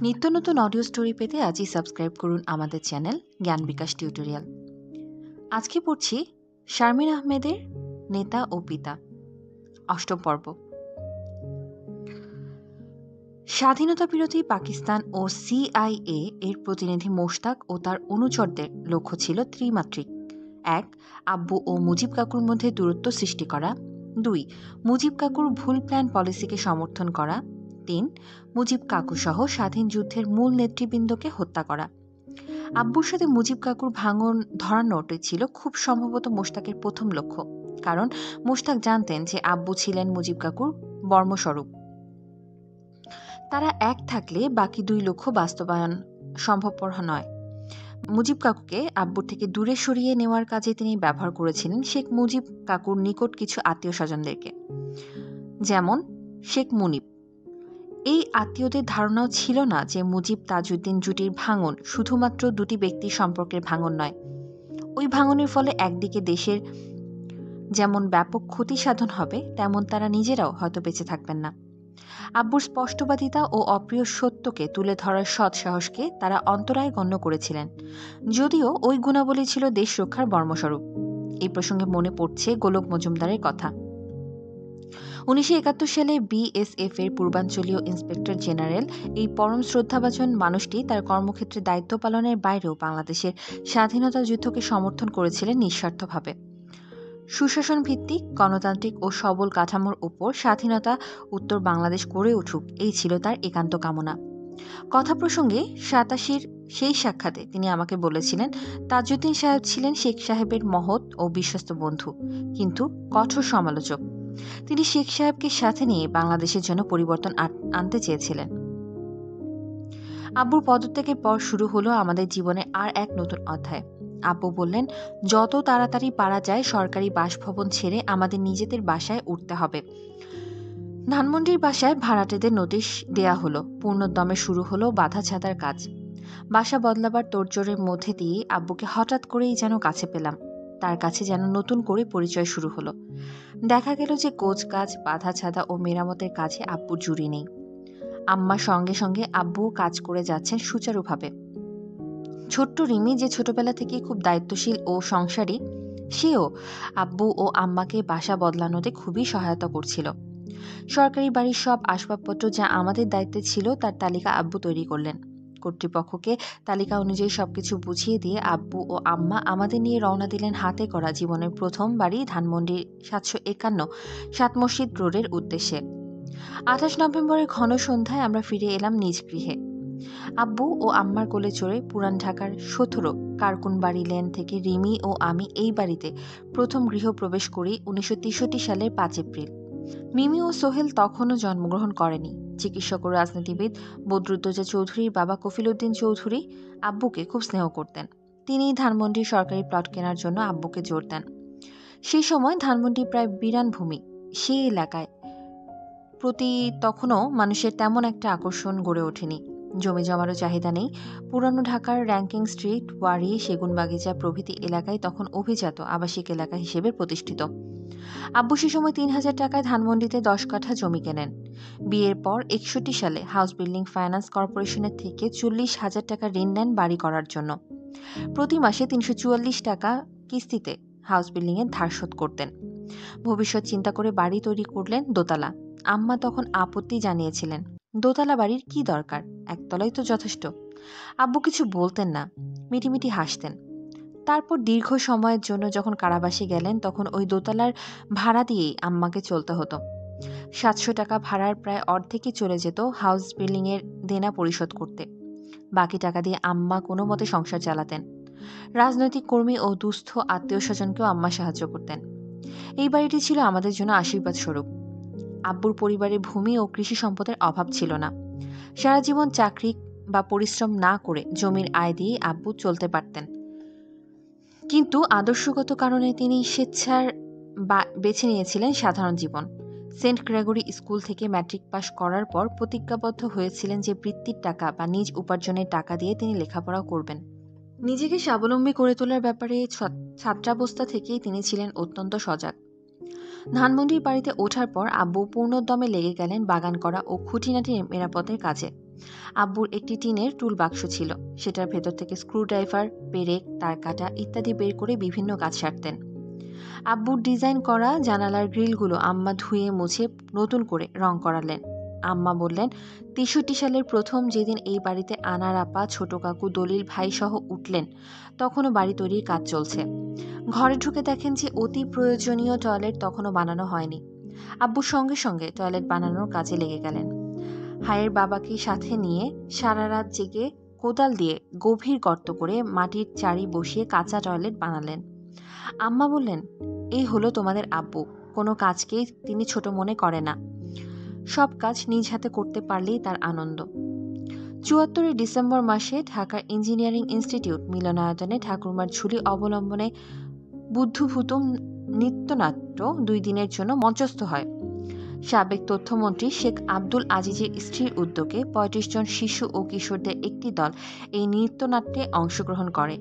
নিত্য নতুন audio story পেতে আজই সাবস্ক্রাইব করুন আমাদের চ্যানেল জ্ঞান বিকাশ টিউটোরিয়াল। আজকে পড়ছি শারমিন আহমেদের নেতা ও পিতা, অষ্টম পর্ব। স্বাধীনতা বিরোধী পাকিস্তান ও সিআইএ এর প্রতিনিধি মোশতাক ও তার অনুচরদের লক্ষ্য ছিল ত্রিমাত্রিক: ১. আব্বু ও মুজিব কাকুর মধ্যে দূরত্ব সৃষ্টি করা। ২. মুজিব কাকুর ভুল প্ল্যান পলিসিকে সমর্থন করা। ৩. মুজিব কাকু সহ স্বাধীন যুদ্ধের মূল নেতৃবৃন্দকে হত্যা করা। আব্বুর সাথে মুজিব কাকুর ভাঙন ধরানোটাই ছিল খুব সম্ভবত মোশতাকের প্রথম লক্ষ্য, কারণ মোশতাক জানতেন যে আব্বু ছিলেন মুজিব কাকুর বর্মস্বরূপ। তারা এক থাকলে বাকি দুই লক্ষ্য বাস্তবায়ন সম্ভবপর নয়। মুজিব কাকুকে আব্বুর থেকে দূরে সরিয়ে নেওয়ার কাজে তিনি ব্যবহার করেছিলেন শেখ মুজিব কাকুর নিকট কিছু আত্মীয় স্বজনদেরকে, যেমন শেখ মুনিব। এই আত্মীয়দের ধারণাও ছিল না যে মুজিব তাজউদ্দিন জুটির ভাঙন শুধুমাত্র দুটি ব্যক্তির সম্পর্কের ভাঙন নয়। ওই ভাঙনের ফলে একদিকে দেশের যেমন ব্যাপক ক্ষতি সাধন হবে, তেমন তারা নিজেরাও হয়তো বেঁচে থাকবেন না। আব্বুর স্পষ্টবাদিতা ও অপ্রিয় সত্যকে তুলে ধরার সৎ সাহসকে তারা অন্তরায় গণ্য করেছিলেন, যদিও ওই গুণাবলী ছিল দেশ রক্ষার বর্মস্বরূপ। এই প্রসঙ্গে মনে পড়ছে গোলক মজুমদারের কথা। 1971 সালে বিএসএফ এর পূর্বাঞ্চলীয় ইন্সপেক্টর জেনারেল এই পরম শ্রদ্ধাভাজন মানুষটি তার কর্মক্ষেত্রে দায়িত্ব পালনের বাইরেও বাংলাদেশের স্বাধীনতা যুদ্ধকে সমর্থন করেছিলেন নিঃস্বার্থভাবে। সুশাসন ভিত্তিক, গণতান্ত্রিক ও সবল কাঠামোর উপর স্বাধীনতা উত্তর বাংলাদেশ গড়ে উঠুক, এই ছিল তার একান্ত কামনা। কথা প্রসঙ্গে 87 সেই সাক্ষাতে তিনি আমাকে বলেছিলেন, তাজউদ্দিন সাহেব ছিলেন শেখ সাহেবের মহৎ ও বিশ্বস্ত বন্ধু, কিন্তু কঠোর সমালোচক। তিনি শেখ সাহেবকে সাথে নিয়ে বাংলাদেশের জন্য পরিবর্তন আনতে চেয়েছিলেন। আব্বুর পদত্যাগের পর শুরু হলো আমাদের জীবনে আর এক নতুন অধ্যায়। আব্বু বললেন, যত তাড়াতাড়ি পারা যায় সরকারি বাসভবন ছেড়ে আমাদের নিজেদের বাসায় উঠতে হবে। ধানমন্ডির বাসায় ভাড়াটেদের নোটিশ দেয়া হলো। পূর্ণোদ্যমে শুরু হলো বাধা ছাদার কাজ। বাসা বদলাবার তোড়জোড়ের মধ্যে দিয়ে আব্বুকে হঠাৎ করেই যেন কাছে পেলাম। তার কাছে যেন নতুন করে পরিচয় শুরু হলো। দেখা গেল যে কোচ কাজ, বাধা ছাদা ও মেরামতের কাজে আব্বুর জুড়ি নেই। আম্মার সঙ্গে সঙ্গে আব্বুও কাজ করে যাচ্ছেন সুচারুভাবে। ছোট্ট রিমি, যে ছোটবেলা থেকে খুব দায়িত্বশীল ও সংসারী, সেও আব্বু ও আম্মাকে বাসা বদলানোতে খুবই সহায়তা করছিল। সরকারি বাড়ির সব আসবাবপত্র যা আমাদের দায়িত্বে ছিল তার তালিকা আব্বু তৈরি করলেন। কর্তৃপক্ষকে তালিকা অনুযায়ী সবকিছু বুঝিয়ে দিয়ে আব্বু ও আম্মা আমাদের নিয়ে রওনা দিলেন হাতে করা জীবনের প্রথম বাড়ি ধানমন্ডির 751 সাত মসজিদ রোডের উদ্দেশ্যে। 28 নভেম্বরের ঘন সন্ধ্যায় আমরা ফিরে এলাম নিজ গৃহে। আব্বু ও আম্মার কোলে চড়ে পুরান ঢাকার 17 কারকুনবাড়ি লেন থেকে রিমি ও আমি এই বাড়িতে প্রথম গৃহপ্রবেশ করি 1963 সালের 5 এপ্রিল। মিমি ও সোহেল তখনও জন্মগ্রহণ করেনি। চিকিৎসক ও রাজনীতিবিদ বদরুদ্দোজা চৌধুরীর বাবা কফিল উদ্দিন চৌধুরী আব্বুকে খুব স্নেহ করতেন। তিনি ধানমন্ডির সরকারি প্লট কেনার জন্য আব্বুকে জোর দেন। সেই সময় ধানমন্ডি প্রায় বিরান ভূমি। সেই এলাকায় প্রতি তখনও মানুষের তেমন একটা আকর্ষণ গড়ে ওঠেনি। জমি জমারও চাহিদা নেই। পুরানো ঢাকার র্যাঙ্কিং স্ট্রিট, ওয়ারি, সেগুনবাগিচা প্রভৃতি এলাকায় তখন অভিজাত আবাসিক এলাকা হিসেবে প্রতিষ্ঠিত। আব্বু সে সময় 3,000 টাকায় ধানমন্ডিতে 10 কাঠা জমি কেনেন। বিয়ের পর 61 সালে হাউস বিল্ডিং ফাইন্যান্স কর্পোরেশনের থেকে 40,000 টাকা ঋণ নেন বাড়ি করার জন্য। প্রতি মাসে 344 টাকা কিস্তিতে হাউস বিল্ডিং এর ধার শোধ করতেন। ভবিষ্যৎ চিন্তা করে বাড়ি তৈরি করলেন দোতলা। আম্মা তখন আপত্তি জানিয়েছিলেন, দোতলা বাড়ির কি দরকার, একতলাই তো যথেষ্ট। আব্বু কিছু বলতেন না, মিটিমিটি হাসতেন। তারপর দীর্ঘ সময়ের জন্য যখন কারাবাসে গেলেন, তখন ওই দোতলার ভাড়া দিয়েই আম্মাকে চলতে হতো। 700 টাকা ভাড়ার প্রায় অর্ধেকই চলে যেত হাউস বিল্ডিং এর দেনা পরিশোধ করতে। বাকি টাকা দিয়ে আম্মা কোনো মতে সংসার চালাতেন। রাজনৈতিক কর্মী ও দুস্থ আত্মীয় স্বজনকেও আম্মা সাহায্য করতেন। এই বাড়িটি ছিল আমাদের জন্য আশীর্বাদ স্বরূপ। আব্বুর পরিবারে ভূমি ও কৃষি সম্পদের অভাব ছিল না। সারা জীবন চাকরি বা পরিশ্রম না করে জমির আয় দিয়ে আব্বু চলতে পারতেন, কিন্তু আদর্শগত কারণে তিনি স্বেচ্ছার বেছে নিয়েছিলেন সাধারণ জীবন। সেন্ট গ্রেগরি স্কুল থেকে ম্যাট্রিক পাশ করার পর প্রতিজ্ঞাবদ্ধ হয়েছিলেন যে বৃত্তির টাকা বা নিজ উপার্জনের টাকা দিয়ে তিনি লেখাপড়া করবেন। নিজেকে স্বাবলম্বী করে তোলার ব্যাপারে ছাত্রাবস্থা থেকেই তিনি ছিলেন অত্যন্ত সজাগ। ধানমন্ডির বাড়িতে ওঠার পর আব্বু পূর্ণোদ্যমে লেগে গেলেন বাগান করা ও খুঁটিনাটি মেরামতের কাজে। আব্বুর একটি টিনের টুল বাক্স ছিল, সেটার ভেতর থেকে স্ক্রুড্রাইভার, পেরেক, তারকাটা ইত্যাদি বের করে বিভিন্ন কাজ সারতেন। আব্বুর ডিজাইন করা জানালার গ্রিলগুলো আম্মা ধুয়ে মুছে নতুন করে রং করালেন। আম্মা বললেন, ৬৩ সালের প্রথম যেদিন এই বাড়িতে আনার আপা, ছোট কাকু, দলিল ভাই সহ উঠলেন, তখনও বাড়ি তৈরির কাজ চলছে। ঘরে ঢুকে দেখেন যে অতি প্রয়োজনীয় টয়লেট তখনও বানানো হয়নি। আব্বু সঙ্গে সঙ্গে টয়লেট বানানোর কাজে লেগে গেলেন। হায়ের বাবাকে সাথে নিয়ে সারা রাত জেগে কোদাল দিয়ে গভীর গর্ত করে মাটির চারি বসিয়ে কাঁচা টয়লেট বানালেন। আম্মা বললেন, এই হলো তোমাদের আব্বু, কোনো কাজকেই তিনি ছোট মনে করে না, সব কাজ নিজ হাতে করতে পারলেই তার আনন্দ। ৭৪ ডিসেম্বর মাসে ঢাকার ইঞ্জিনিয়ারিং ইনস্টিটিউট মিলনায়তনে ঠাকুরমার ঝুলি অবলম্বনে বুদ্ধভূতম নৃত্যনাট্য ২ দিনের জন্য মঞ্চস্থ হয়। সাবেক তথ্যমন্ত্রী শেখ আব্দুল আজিজের স্ত্রীর উদ্যোগে ৩৫ জন শিশু ও কিশোরদের একটি দল এই নৃত্যনাট্যে অংশগ্রহণ করে।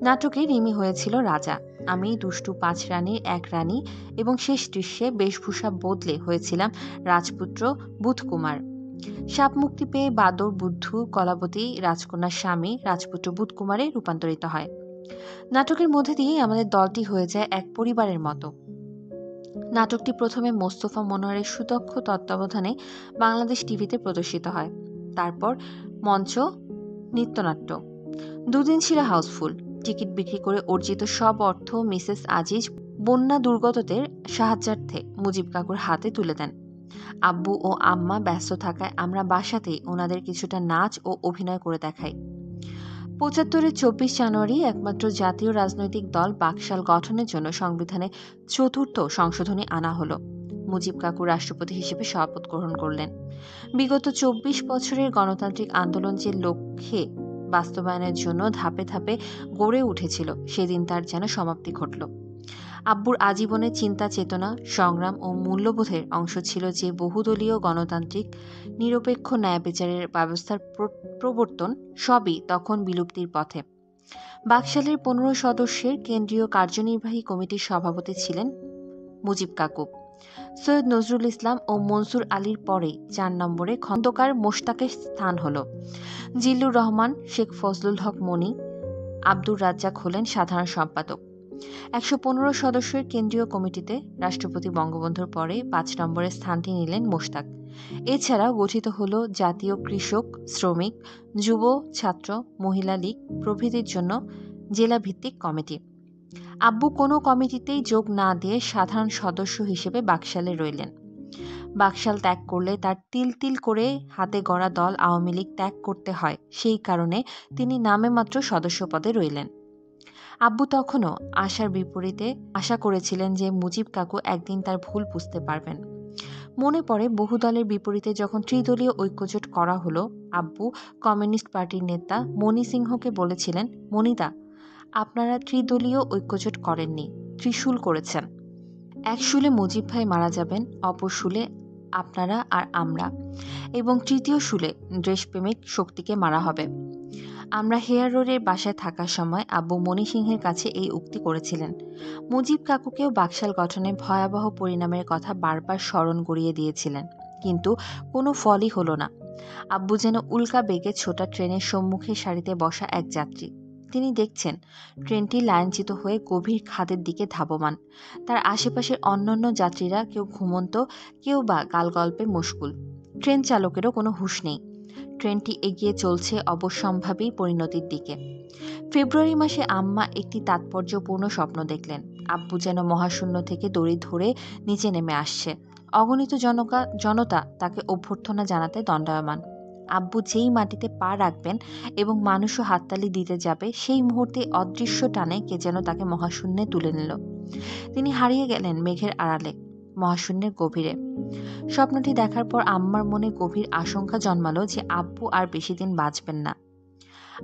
নাটকে রিমি হয়েছিল রাজা, আমি দুষ্টু ৫ রানীর এক রানী এবং শেষ দৃশ্যে বেশভূষা বদলে হয়েছিলাম রাজপুত্র বুধকুমার। সাপ মুক্তি পেয়ে বাদর বুদ্ধু কলাবতী রাজকন্যার স্বামী রাজপুত্র বুধকুমারে রূপান্তরিত হয়। নাটকের মধ্যে দিয়ে আমাদের দলটি হয়ে যায় এক পরিবারের মতো। নাটকটি প্রথমে মোস্তফা মনোয়ারের সুদক্ষ তত্ত্বাবধানে বাংলাদেশ টিভিতে প্রদর্শিত হয়। তারপর মঞ্চ নৃত্যনাট্য। ২ দিন ছিল হাউসফুল। টিকিট বিক্রি করে অর্জিত সব অর্থ মিসেস আজিজ বন্যা দুর্গতদের সাহায্যার্থে মুজিব কাকুর হাতে তুলে দেন। আব্বু ও আম্মা ব্যস্ত থাকায় আমরা বাসাতেই ওনাদের কিছুটা নাচ ও অভিনয় করে দেখাই। ৭৫-এর ২৪ জানুয়ারি একমাত্র জাতীয় রাজনৈতিক দল বাকশাল গঠনের জন্য সংবিধানে ৪র্থ সংশোধনী আনা হলো। মুজিব কাকু রাষ্ট্রপতি হিসেবে শপথ গ্রহণ করলেন। বিগত ২৪ বছরের গণতান্ত্রিক আন্দোলন যে লক্ষ্যে বাস্তবায়নের জন্য ধাপে ধাপে গড়ে উঠেছিল, সেদিন তার যেন সমাপ্তি ঘটল। আব্বুর আজীবনের চিন্তা চেতনা, সংগ্রাম ও মূল্যবোধের অংশ ছিল যে বহুদলীয় গণতান্ত্রিক নিরপেক্ষ ন্যায় বিচারের ব্যবস্থার প্রবর্তন, সবই তখন বিলুপ্তির পথে। বাকশালের ১৫ সদস্যের কেন্দ্রীয় কার্যনির্বাহী কমিটির সভাপতি ছিলেন মুজিব কাকু। সৈয়দ নজরুল ইসলাম ও মনসুর আলীর পরে ৪ নম্বরে খন্দকার মোশতাকের স্থান হল। জিল্লুর রহমান, শেখ ফজলুল হক মনি, আব্দুর রাজ্জাক হলেন সাধারণ সম্পাদক। ১১৫ সদস্যের কেন্দ্রীয় কমিটিতে রাষ্ট্রপতি বঙ্গবন্ধুর পরে ৫ নম্বরের স্থানটি নিলেন মোশতাক। এছাড়াও গঠিত হল জাতীয় কৃষক, শ্রমিক, যুব, ছাত্র, মহিলা লীগ প্রভৃতির জন্য জেলা ভিত্তিক কমিটি। আব্বু কোনো কমিটিতেই যোগ না দিয়ে সাধারণ সদস্য হিসেবে বাকশালে রইলেন। বাকশাল ত্যাগ করলে তার তিল তিল করে হাতে গড়া দল আওয়ামী লীগ ত্যাগ করতে হয়, সেই কারণে তিনি নামে মাত্র সদস্য পদে রইলেন। আব্বু তখনও আশার বিপরীতে আশা করেছিলেন যে মুজিব কাকু একদিন তার ভুল বুঝতে পারবেন। মনে পড়ে বহু দলের বিপরীতে যখন ত্রিদলীয় ঐক্যজোট করা হলো, আব্বু কমিউনিস্ট পার্টির নেতা মণি সিংহকে বলেছিলেন, মণিদা, আপনারা ত্রিদলীয় ঐক্যজোট করেননি, ত্রিশূল করেছেন। এক শুলে মুজিব ভাই মারা যাবেন, অপর শুলে আপনারা আর আমরা, এবং তৃতীয় শুলে দেশপ্রেমিক শক্তিকে মারা হবে। আমরা হেয়ার রোডের বাসায় থাকার সময় আব্বু মণি সিংহের কাছে এই উক্তি করেছিলেন। মুজিব কাকুকেও বাকশাল গঠনে ভয়াবহ পরিণামের কথা বারবার স্মরণ করিয়ে দিয়েছিলেন, কিন্তু কোনো ফলই হলো না। আব্বু যেন উল্কা বেগে ছোটা ট্রেনের সম্মুখে সারিতে বসা এক যাত্রী। তিনি দেখছেন ট্রেনটি লাইনচ্যুত হয়ে গভীর খাদের দিকে ধাবমান। তার আশেপাশের অন্যান্য যাত্রীরা কেউ ঘুমন্ত, কেউ বা গালগল্পে মশগুল। ট্রেন চালকেরও কোনো হুঁশ নেই। ট্রেনটি এগিয়ে চলছে অবশ্যম্ভাবী পরিণতির দিকে। ফেব্রুয়ারি মাসে আম্মা একটি তাৎপর্যপূর্ণ স্বপ্ন দেখলেন। আব্বু যেন মহাশূন্য থেকে দড়ি ধরে নিচে নেমে আসছে। অগণিত জনতা তাকে অভ্যর্থনা জানাতে দণ্ডায়মান। আব্বু যেই মাটিতে পা রাখবেন এবং মানুষও হাততালি দিতে যাবে, সেই মুহূর্তে অদৃশ্য টানে কে যেন তাকে মহাশূন্যে তুলে নিল। তিনি হারিয়ে গেলেন মেঘের আড়ালে, মহাশূন্যের গভীরে। স্বপ্নটি দেখার পর আম্মার মনে গভীর আশঙ্কা জন্মালো যে আব্বু আর বেশি দিন বাঁচবেন না।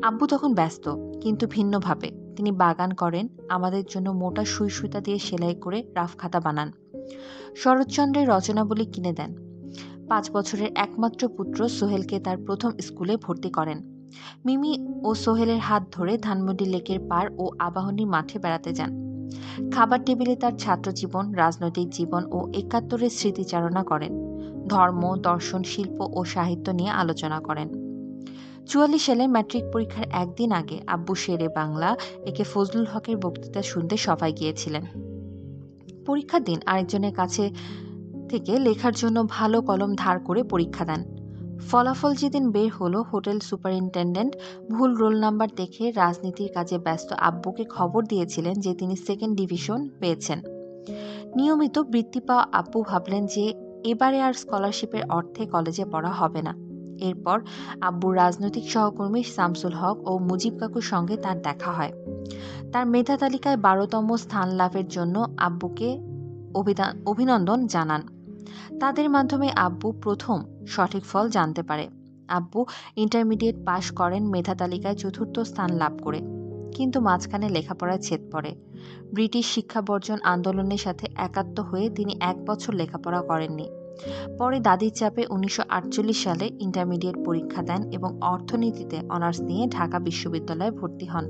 আব্বু তখন ব্যস্ত, কিন্তু ভিন্নভাবে। তিনি বাগান করেন, আমাদের জন্য মোটা সুই সুতা দিয়ে সেলাই করে রাফ খাতা বানান, শরৎচন্দ্রের রচনাবলী কিনে দেন। ৫ বছরের একমাত্র পুত্র সোহেলকে তার প্রথম স্কুলে ভর্তি করেন। মিমি ও সোহেলের হাত ধরে ধানমন্ডি লেকের পার ও আবাহনী মাঠে বেড়াতে যান। খাবার টেবিলে তার ছাত্র জীবন, রাজনৈতিক জীবন ও ৭১-এর স্মৃতিচারণা করেন। ধর্ম, দর্শন, শিল্প ও সাহিত্য নিয়ে আলোচনা করেন। ৪৪ সালে ম্যাট্রিক পরীক্ষার একদিন আগে আব্বু শেরে বাংলা একে ফজলুল হকের বক্তৃতা শুনতে সভায় গিয়েছিলেন। পরীক্ষার দিন আরেকজনের কাছে থেকে লেখার জন্য ভালো কলম ধার করে পরীক্ষা দেন। ফলাফল যেদিন বের হলো, হোটেল সুপারিনটেন্ডেন্ট ভুল রোল নাম্বার দেখে রাজনীতির কাজে ব্যস্ত আব্বুকে খবর দিয়েছিলেন যে তিনি সেকেন্ড ডিভিশন পেয়েছেন। নিয়মিত বৃত্তি পাওয়া আব্বু ভাবলেন যে এবারে আর স্কলারশিপের অর্থে কলেজে পড়া হবে না। এরপর আব্বুর রাজনৈতিক সহকর্মী শামসুল হক ও মুজিব কাকুর সঙ্গে তার দেখা হয়। তার মেধা তালিকায় ১২তম স্থান লাভের জন্য আব্বুকে অভিনন্দন জানান। তাদের মাধ্যমে আব্বু প্রথম সঠিক ফল জানতে পারে। আব্বু ইন্টারমিডিয়েট পাশ করেন মেধা তালিকায় ৪র্থ স্থান লাভ করে। কিন্তু মাঝখানে লেখাপড়ায় ছেদ পড়ে। ব্রিটিশ শিক্ষা বর্জন আন্দোলনের সাথে একাত্ম হয়ে তিনি ১ বছর লেখাপড়া করেননি। পরে দাদির চাপে ১৯৪৮ সালে ইন্টারমিডিয়েট পরীক্ষা দেন এবং অর্থনীতিতে অনার্স নিয়ে ঢাকা বিশ্ববিদ্যালয়ে ভর্তি হন।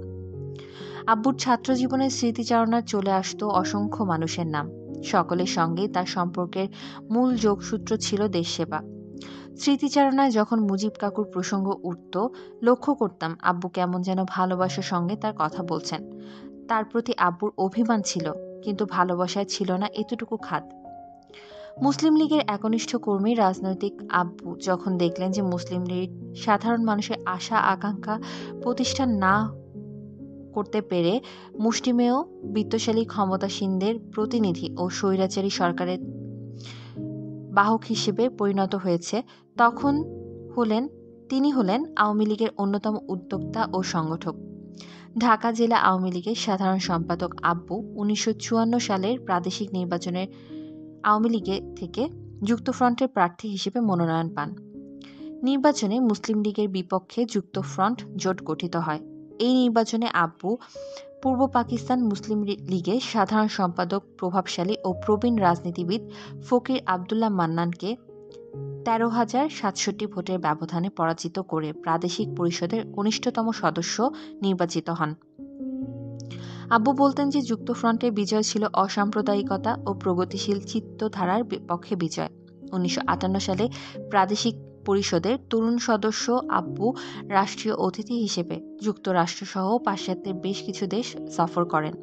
আব্বুর ছাত্র জীবনের স্মৃতিচারণায় চলে আসত অসংখ্য মানুষের নাম। সকলের সঙ্গেই তার সম্পর্কের মূল যোগসূত্র ছিল দেশসেবা। স্মৃতিচারণায় যখন মুজিব কাকুর প্রসঙ্গ উঠত, লক্ষ্য করতাম আব্বু কেমন যেন ভালোবাসার সঙ্গে তার কথা বলছেন। তার প্রতি আব্বুর অভিমান ছিল, কিন্তু ভালোবাসায় ছিল না এতটুকু খাদ। মুসলিম লীগের একনিষ্ঠ কর্মী রাজনৈতিক আব্বু যখন দেখলেন যে মুসলিম লীগ সাধারণ মানুষের আশা আকাঙ্ক্ষা প্রতিষ্ঠা না করতে পেরে মুষ্টিমেয় বিত্তশালী ক্ষমতাসীনদের প্রতিনিধি ও স্বৈরাচারী সরকারের বাহক হিসেবে পরিণত হয়েছে, তখন তিনি হলেন আওয়ামী লীগের অন্যতম উদ্যোক্তা ও সংগঠক। ঢাকা জেলা আওয়ামী লীগের সাধারণ সম্পাদক আব্বু ১৯৫৪ সালের প্রাদেশিক নির্বাচনে আওয়ামী লীগে থেকে যুক্তফ্রন্টের প্রার্থী হিসেবে মনোনয়ন পান। নির্বাচনে মুসলিম লীগের বিপক্ষে যুক্তফ্রন্ট জোট গঠিত হয়। এই নির্বাচনে আব্বু পূর্ব পাকিস্তান মুসলিম লীগের সাধারণ সম্পাদক প্রভাবশালী ও প্রবীণ রাজনীতিবিদ ফকির আবদুল্লাহ মান্নানকে ১৩,০৬৭ ভোটের ব্যবধানে পরাজিত করে প্রাদেশিক পরিষদের কনিষ্ঠতম সদস্য নির্বাচিত হন। আব্বু বলতেন যে যুক্তফ্রন্টের বিজয় ছিল অসাম্প্রদায়িকতা ও প্রগতিশীল চিত্তধারার পক্ষে বিজয়। ১৯৫৮ সালে প্রাদেশিক পরিষদের তরুণ সদস্য আব্বু রাষ্ট্রীয় অতিথি হিসেবে যুক্তরাষ্ট্রসহ পাশ্চাত্যের বেশ কিছু দেশ সফর করেন।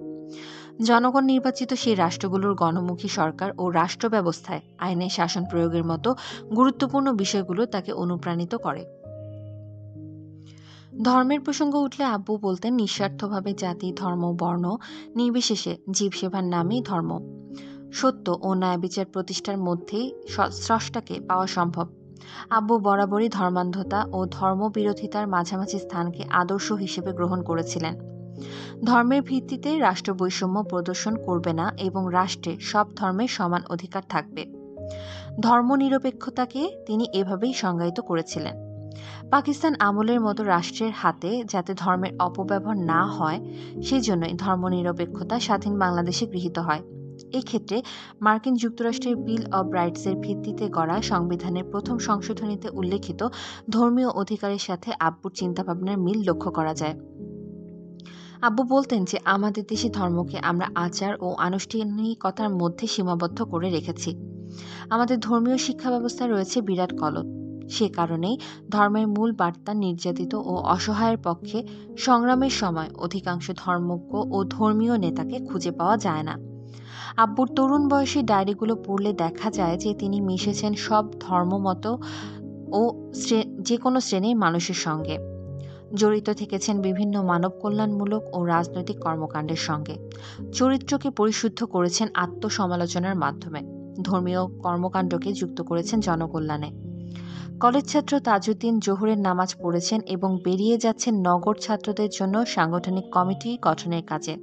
জনগণ নির্বাচিত সেই রাষ্ট্রগুলোর গণমুখী সরকার ও রাষ্ট্র ব্যবস্থায় আইনের শাসন প্রয়োগের মতো গুরুত্বপূর্ণ বিষয়গুলো তাকে অনুপ্রাণিত করে। ধর্মের প্রসঙ্গ উঠলে আব্বু বলতেন নিঃস্বার্থভাবে জাতি, ধর্ম, বর্ণ নির্বিশেষে জীব সেবার নামই ধর্ম। সত্য ও ন্যায় বিচার প্রতিষ্ঠার মধ্যেই স্রষ্টাকে পাওয়া সম্ভব। আব্বু বরাবরই ধর্মান্ধতা ও ধর্মবিরোধিতার মাঝামাঝি স্থানকে আদর্শ হিসেবে গ্রহণ করেছিলেন। ধর্মের ভিত্তিতে রাষ্ট্র বৈষম্য প্রদর্শন করবে না এবং রাষ্ট্রে সব ধর্মের সমান অধিকার থাকবে। ধর্মনিরপেক্ষতাকে তিনি এভাবেই সংজ্ঞায়িত করেছিলেন। পাকিস্তান আমলের মতো রাষ্ট্রের হাতে যাতে ধর্মের অপব্যবহার না হয়, সেজন্যই ধর্মনিরপেক্ষতা স্বাধীন বাংলাদেশে গৃহীত হয়। এক্ষেত্রে মার্কিন যুক্তরাষ্ট্রের বিল অব রাইটসের ভিত্তিতে গড়া সংবিধানের প্রথম সংশোধনীতে উল্লেখিত ধর্মীয় অধিকারের সাথে আব্বুর চিন্তাভাবনার মিল লক্ষ্য করা যায়। আব্বু বলতেন যে আমাদের দেশে ধর্মকে আমরা আচার ও আনুষ্ঠানিকতার মধ্যে সীমাবদ্ধ করে রেখেছি। আমাদের ধর্মীয় শিক্ষা ব্যবস্থা রয়েছে বিরাট গলদ। সে কারণেই ধর্মের মূল বার্তা নির্যাতিত ও অসহায়ের পক্ষে সংগ্রামের সময় অধিকাংশ ধর্মজ্ঞ ও ধর্মীয় নেতাকে খুঁজে পাওয়া যায় না। আব্বুর তরুণ বয়সী ডায়েরিগুলো পড়লে দেখা যায় যে তিনি মিশেছেন সব ধর্মমত ও যে কোনো শ্রেণীর মানুষের সঙ্গে, জড়িত থেকেছেন বিভিন্ন মানব কল্যাণমূলক ও রাজনৈতিক কর্মকাণ্ডের সঙ্গে, চরিত্রকে পরিশুদ্ধ করেছেন আত্মসমালোচনার মাধ্যমে, ধর্মীয় কর্মকাণ্ডকে যুক্ত করেছেন জনকল্যাণে। কলেজ ছাত্র তাজউদ্দিন জোহরের নামাজ পড়েছেন এবং বেরিয়ে যাচ্ছেন নগর ছাত্রদের জন্য সাংগঠনিক কমিটি গঠনের কাজে।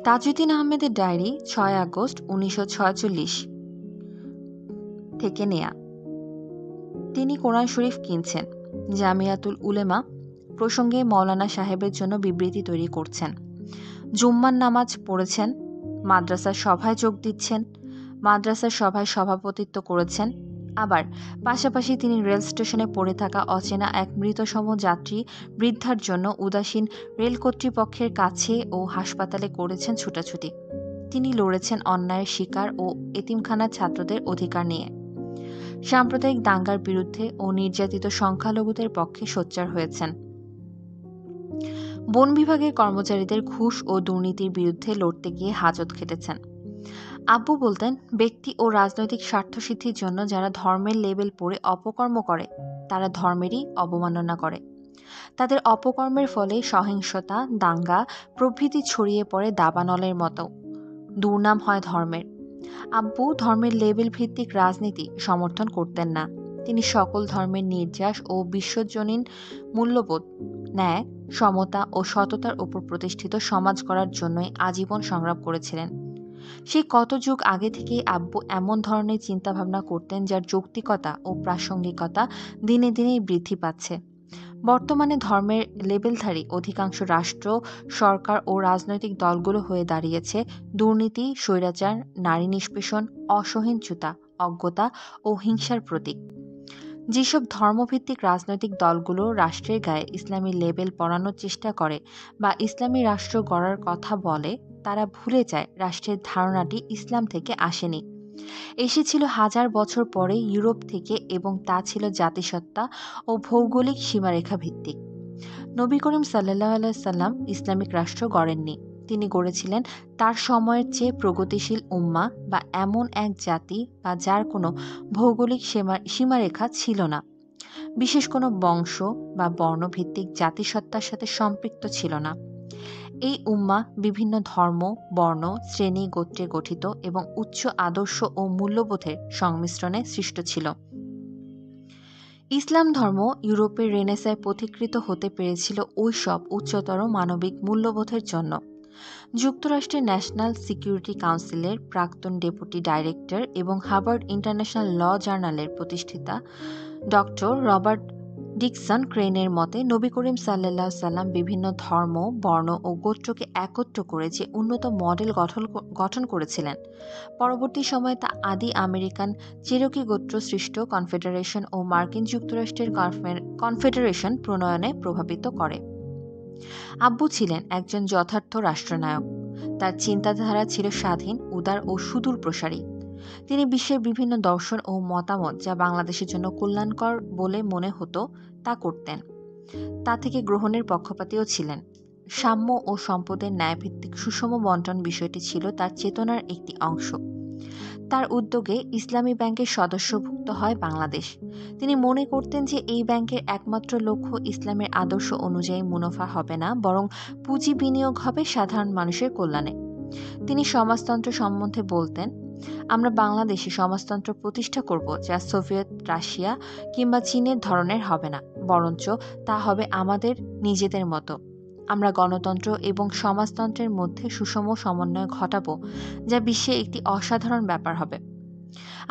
তাজউদ্দিন আহমেদের ডায়েরি ৬ আগস্ট ১৯৪৬ থেকে নেয়া। তিনি কোরআন শরীফ কিনছেন, জামিয়াতুল উলেমা প্রসঙ্গে মৌলানা সাহেবের জন্য বিবৃতি তৈরি করছেন, জুম্মার নামাজ পড়েছেন, মাদ্রাসার সভায় যোগ দিচ্ছেন, মাদ্রাসার সভায় সভাপতিত্ব করেছেন, আবার পাশাপাশি তিনি রেল স্টেশনে পড়ে থাকা অচেনা এক মৃতসম যাত্রী বৃদ্ধার জন্য উদাসীন রেল কর্তৃপক্ষের কাছে ও হাসপাতালে করেছেন ছুটাছুটি। তিনি লড়েছেন অন্যায়ের শিকার ও এতিমখানার ছাত্রদের অধিকার নিয়ে। সাম্প্রদায়িক দাঙ্গার বিরুদ্ধে ও নির্যাতিত সংখ্যালঘুদের পক্ষে সোচ্চার হয়েছেন। বন বিভাগের কর্মচারীদের ঘুষ ও দুর্নীতির বিরুদ্ধে লড়তে গিয়ে হাজত খেটেছেন। আব্বু বলতেন, ব্যক্তি ও রাজনৈতিক স্বার্থসিদ্ধির জন্য যারা ধর্মের লেবেল পড়ে অপকর্ম করে তারা ধর্মেরই অবমাননা করে। তাদের অপকর্মের ফলে সহিংসতা, দাঙ্গা প্রভৃতি ছড়িয়ে পড়ে দাবানলের মতো। দুর্নাম হয় ধর্মের। আব্বু ধর্মের লেবেল ভিত্তিক রাজনীতি সমর্থন করতেন না। তিনি সকল ধর্মের নির্যাস ও বিশ্বজনীন মূল্যবোধ, ন্যায়, সমতা ও সততার উপর প্রতিষ্ঠিত সমাজ করার জন্যই আজীবন সংগ্রাম করেছিলেন। সেই কত যুগ আগে থেকেই আব্বু এমন ধরনের চিন্তাভাবনা করতেন যার যৌক্তিকতা ও প্রাসঙ্গিকতা দিনে দিনেই বৃদ্ধি পাচ্ছে। বর্তমানে ধর্মের লেবেলধারী অধিকাংশ রাষ্ট্র, সরকার ও রাজনৈতিক দলগুলো হয়ে দাঁড়িয়েছে দুর্নীতি, স্বৈরাচার, নারী নিষ্পেষণ, অসহিষ্ণুতা, অজ্ঞতা ও হিংসার প্রতীক। যেসব ধর্মভিত্তিক রাজনৈতিক দলগুলো রাষ্ট্রের গায়ে ইসলামী লেবেল পরানোর চেষ্টা করে বা ইসলামী রাষ্ট্র গড়ার কথা বলে, তারা ভুলে যায় রাষ্ট্রের ধারণাটি ইসলাম থেকে আসেনি, এসেছিল হাজার বছর পরে ইউরোপ থেকে, এবং তা ছিল জাতিসত্তা ও ভৌগোলিক সীমারেখা ভিত্তিক। নবী করিম সাল্লাল্লাহু আলাইহি সাল্লাম ইসলামিক রাষ্ট্র গড়েননি। তিনি গড়েছিলেন তার সময়ের চেয়ে প্রগতিশীল উম্মাহ বা এমন এক জাতি বা যার কোনো ভৌগোলিক সীমারেখা ছিল না, বিশেষ কোনো বংশ বা বর্ণভিত্তিক জাতিসত্তার সাথে সম্পৃক্ত ছিল না। এই উম্মাহ বিভিন্ন ধর্ম, বর্ণ, শ্রেণী, গোত্রে গঠিত এবং উচ্চ আদর্শ ও মূল্যবোধের সংমিশ্রণে সৃষ্ট ছিল। ইসলাম ধর্ম ইউরোপের রেনেসায় পথিকৃত হতে পেরেছিল ওইসব উচ্চতর মানবিক মূল্যবোধের জন্য। যুক্তরাষ্ট্রের ন্যাশনাল সিকিউরিটি কাউন্সিলের প্রাক্তন ডেপুটি ডাইরেক্টর এবং হার্ভার্ড ইন্টারন্যাশনাল ল জার্নালের প্রতিষ্ঠাতা ডক্টর রবার্ট ডিকসন ক্রেনের মতে, নবী করিম সাল্লাল্লাহু আলাইহি সাল্লাম বিভিন্ন ধর্ম, বর্ণ ও গোত্রকে একত্র করে যে উন্নত মডেল গঠন করেছিলেন, পরবর্তী সময়ে তা আদি আমেরিকান চেরোকি গোত্র সৃষ্ট কনফেডারেশন ও মার্কিন যুক্তরাষ্ট্রের কনফেডারেশন প্রণয়নে প্রভাবিত করে। আব্বু ছিলেন একজন যথার্থ রাষ্ট্রনায়ক। তার চিন্তাধারা ছিল স্বাধীন, উদার ও সুদূর প্রসারী। তিনি বিশ্বের বিভিন্ন দর্শন ও মতামত যা বাংলাদেশের জন্য কল্যাণকর বলে মনে হতো তা করতেন। তা থেকে গ্রহণের পক্ষপাতীও ছিলেন। সাম্য ও সম্পদের ন্যায়ভিত্তিক সুষম বন্টন বিষয়টি ছিল তার চেতনার একটি অংশ। তার উদ্যোগে ইসলামী ব্যাংকের সদস্যভুক্ত হয় বাংলাদেশ। তিনি মনে করতেন যে এই ব্যাংকের একমাত্র লক্ষ্য ইসলামের আদর্শ অনুযায়ী মুনাফা হবে না, বরং পুঁজি বিনিয়োগ হবে সাধারণ মানুষের কল্যাণে। তিনি সমাজতন্ত্র সম্বন্ধে বলতেন, আমরা বাংলাদেশে সমাজতন্ত্র প্রতিষ্ঠা করব যা সোভিয়েত রাশিয়া কিংবা চীনের ধরনের হবে না, বরঞ্চ তা হবে আমাদের নিজেদের মতো। আমরা গণতন্ত্র এবং সমাজতন্ত্রের মধ্যে সুষম সমন্বয় ঘটাবো, যা বিশ্বে একটি অসাধারণ ব্যাপার হবে।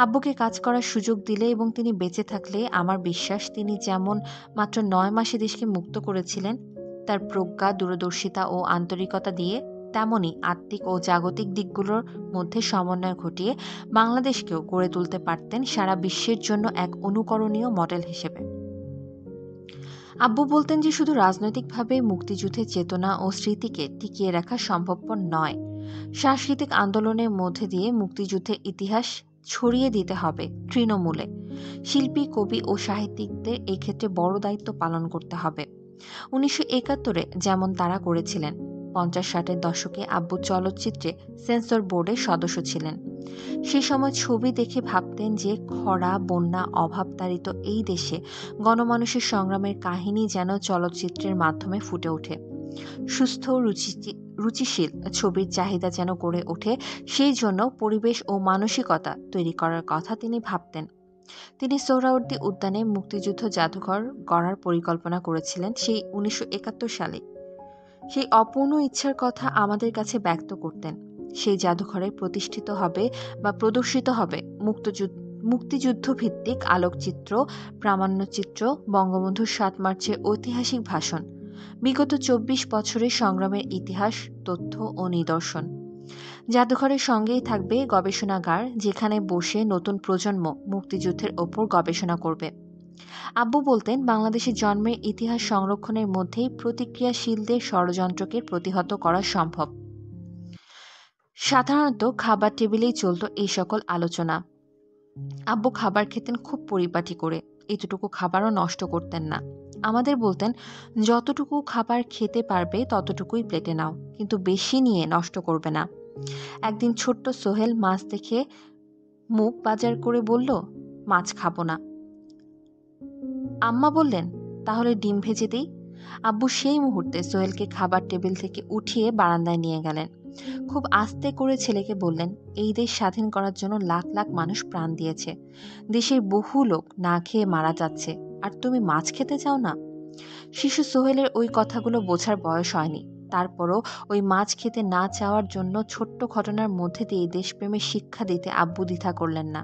আব্বুকে কাজ করার সুযোগ দিলে এবং তিনি বেঁচে থাকলে আমার বিশ্বাস তিনি যেমন মাত্র 9 মাসে দেশকে মুক্ত করেছিলেন, তার প্রজ্ঞা, দূরদর্শিতা ও আন্তরিকতা দিয়ে তেমনি আত্মিক ও জাগতিক দিকগুলোর মধ্যে সমন্বয় ঘটিয়ে বাংলাদেশকেও গড়ে তুলতে পারতেন সারা বিশ্বের জন্য এক অনুকরণীয় মডেল হিসেবে। আব্বু বলতেন যে শুধু রাজনৈতিকভাবে মুক্তিযুদ্ধের চেতনা ও স্মৃতিকে টিকিয়ে রাখা সম্ভবপর নয়, সাংস্কৃতিক আন্দোলনের মধ্যে দিয়ে মুক্তিযুদ্ধের ইতিহাস ছড়িয়ে দিতে হবে তৃণমূলে। শিল্পী, কবি ও সাহিত্যিকদের এই ক্ষেত্রে বড় দায়িত্ব পালন করতে হবে, 1971-এ যেমন তারা করেছিলেন। 50-60-এর দশকে আব্বু চলচ্চিত্রে সেন্সর বোর্ডের সদস্য ছিলেন। সে সময় ছবি দেখে ভাবতেন যে খরা, বন্যা, অভাবতাড়িত এই দেশে গণমানুষের সংগ্রামের কাহিনী যেন চলচ্চিত্রের মাধ্যমে ফুটে ওঠে। সুস্থ, রুচিশীল ছবির চাহিদা যেন গড়ে ওঠে, সেই জন্য পরিবেশ ও মানসিকতা তৈরি করার কথা তিনি ভাবতেন। তিনি সোহরাওয়ার্দী উদ্যানে মুক্তিযুদ্ধ জাদুঘর গড়ার পরিকল্পনা করেছিলেন সেই 1971 সালে। সেই অপূর্ণ ইচ্ছার কথা আমাদের কাছে ব্যক্ত করতেন। সেই জাদুঘরে প্রতিষ্ঠিত হবে বা প্রদর্শিত হবে মুক্তিযুদ্ধ ভিত্তিক আলোকচিত্র, প্রামাণ্যচিত্র, বঙ্গবন্ধুর 7 মার্চের ঐতিহাসিক ভাষণ, বিগত 24 বছরের সংগ্রামের ইতিহাস, তথ্য ও নিদর্শন। জাদুঘরের সঙ্গেই থাকবে গবেষণাগার, যেখানে বসে নতুন প্রজন্ম মুক্তিযুদ্ধের ওপর গবেষণা করবে। আব্বু বলতেন, বাংলাদেশের জন্মের ইতিহাস সংরক্ষণের মধ্যেই প্রতিক্রিয়াশীলদের ষড়যন্ত্রকে প্রতিহত করা সম্ভব। সাধারণত খাবার টেবিলেই চলত এই সকল আলোচনা। আব্বু খাবার খেতেন খুব পরিপাটি করে, এতটুকু খাবারও নষ্ট করতেন না। আমাদের বলতেন, যতটুকু খাবার খেতে পারবে ততটুকুই প্লেটে নাও, কিন্তু বেশি নিয়ে নষ্ট করবে না। একদিন ছোট্ট সোহেল মাছ দেখে মুখ বাজার করে বলল, মাছ খাবো না। আম্মা বললেন, তাহলে ডিম ভেজে দিই। আব্বু সেই মুহূর্তে সোহেলকে খাবার টেবিল থেকে উঠিয়ে বারান্দায় নিয়ে গেলেন। খুব আস্তে করে ছেলেকে বললেন, এই দেশ স্বাধীন করার জন্য লাখ লাখ মানুষ প্রাণ দিয়েছে। দেশের বহু লোক না খেয়ে মারা যাচ্ছে, আর তুমি মাছ খেতে চাও না? শিশু সোহেলের ওই কথাগুলো বোঝার বয়স হয়নি। তারপরও ওই মাছ খেতে না চাওয়ার জন্য ছোট্ট ঘটনার মধ্যে দিয়ে দেশপ্রেমের শিক্ষা দিতে আব্বু দ্বিধা করলেন না।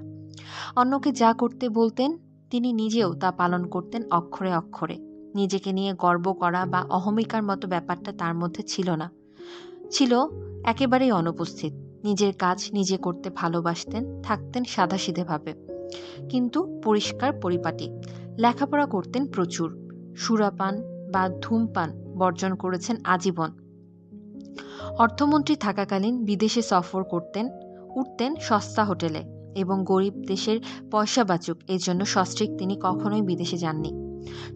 অন্যকে যা করতে বলতেন তিনি নিজেও তা পালন করতেন অক্ষরে অক্ষরে। নিজেকে নিয়ে গর্ব করা বা অহমিকার মতো ব্যাপারটা তার মধ্যে ছিল না, ছিল একেবারেই অনুপস্থিত। নিজের কাজ নিজে করতে ভালোবাসতেন, থাকতেন সাদাসিধেভাবে, কিন্তু পরিষ্কার পরিপাটি। লেখাপড়া করতেন প্রচুর। সুরাপান বা ধূমপান বর্জন করেছেন আজীবন। অর্থমন্ত্রী থাকাকালীন বিদেশে সফর করতেন, উঠতেন সস্তা হোটেলে, এবং গরিব দেশের পয়সা বাঁচুক এজন্য সস্ত্রীক তিনি কখনোই বিদেশে যাননি।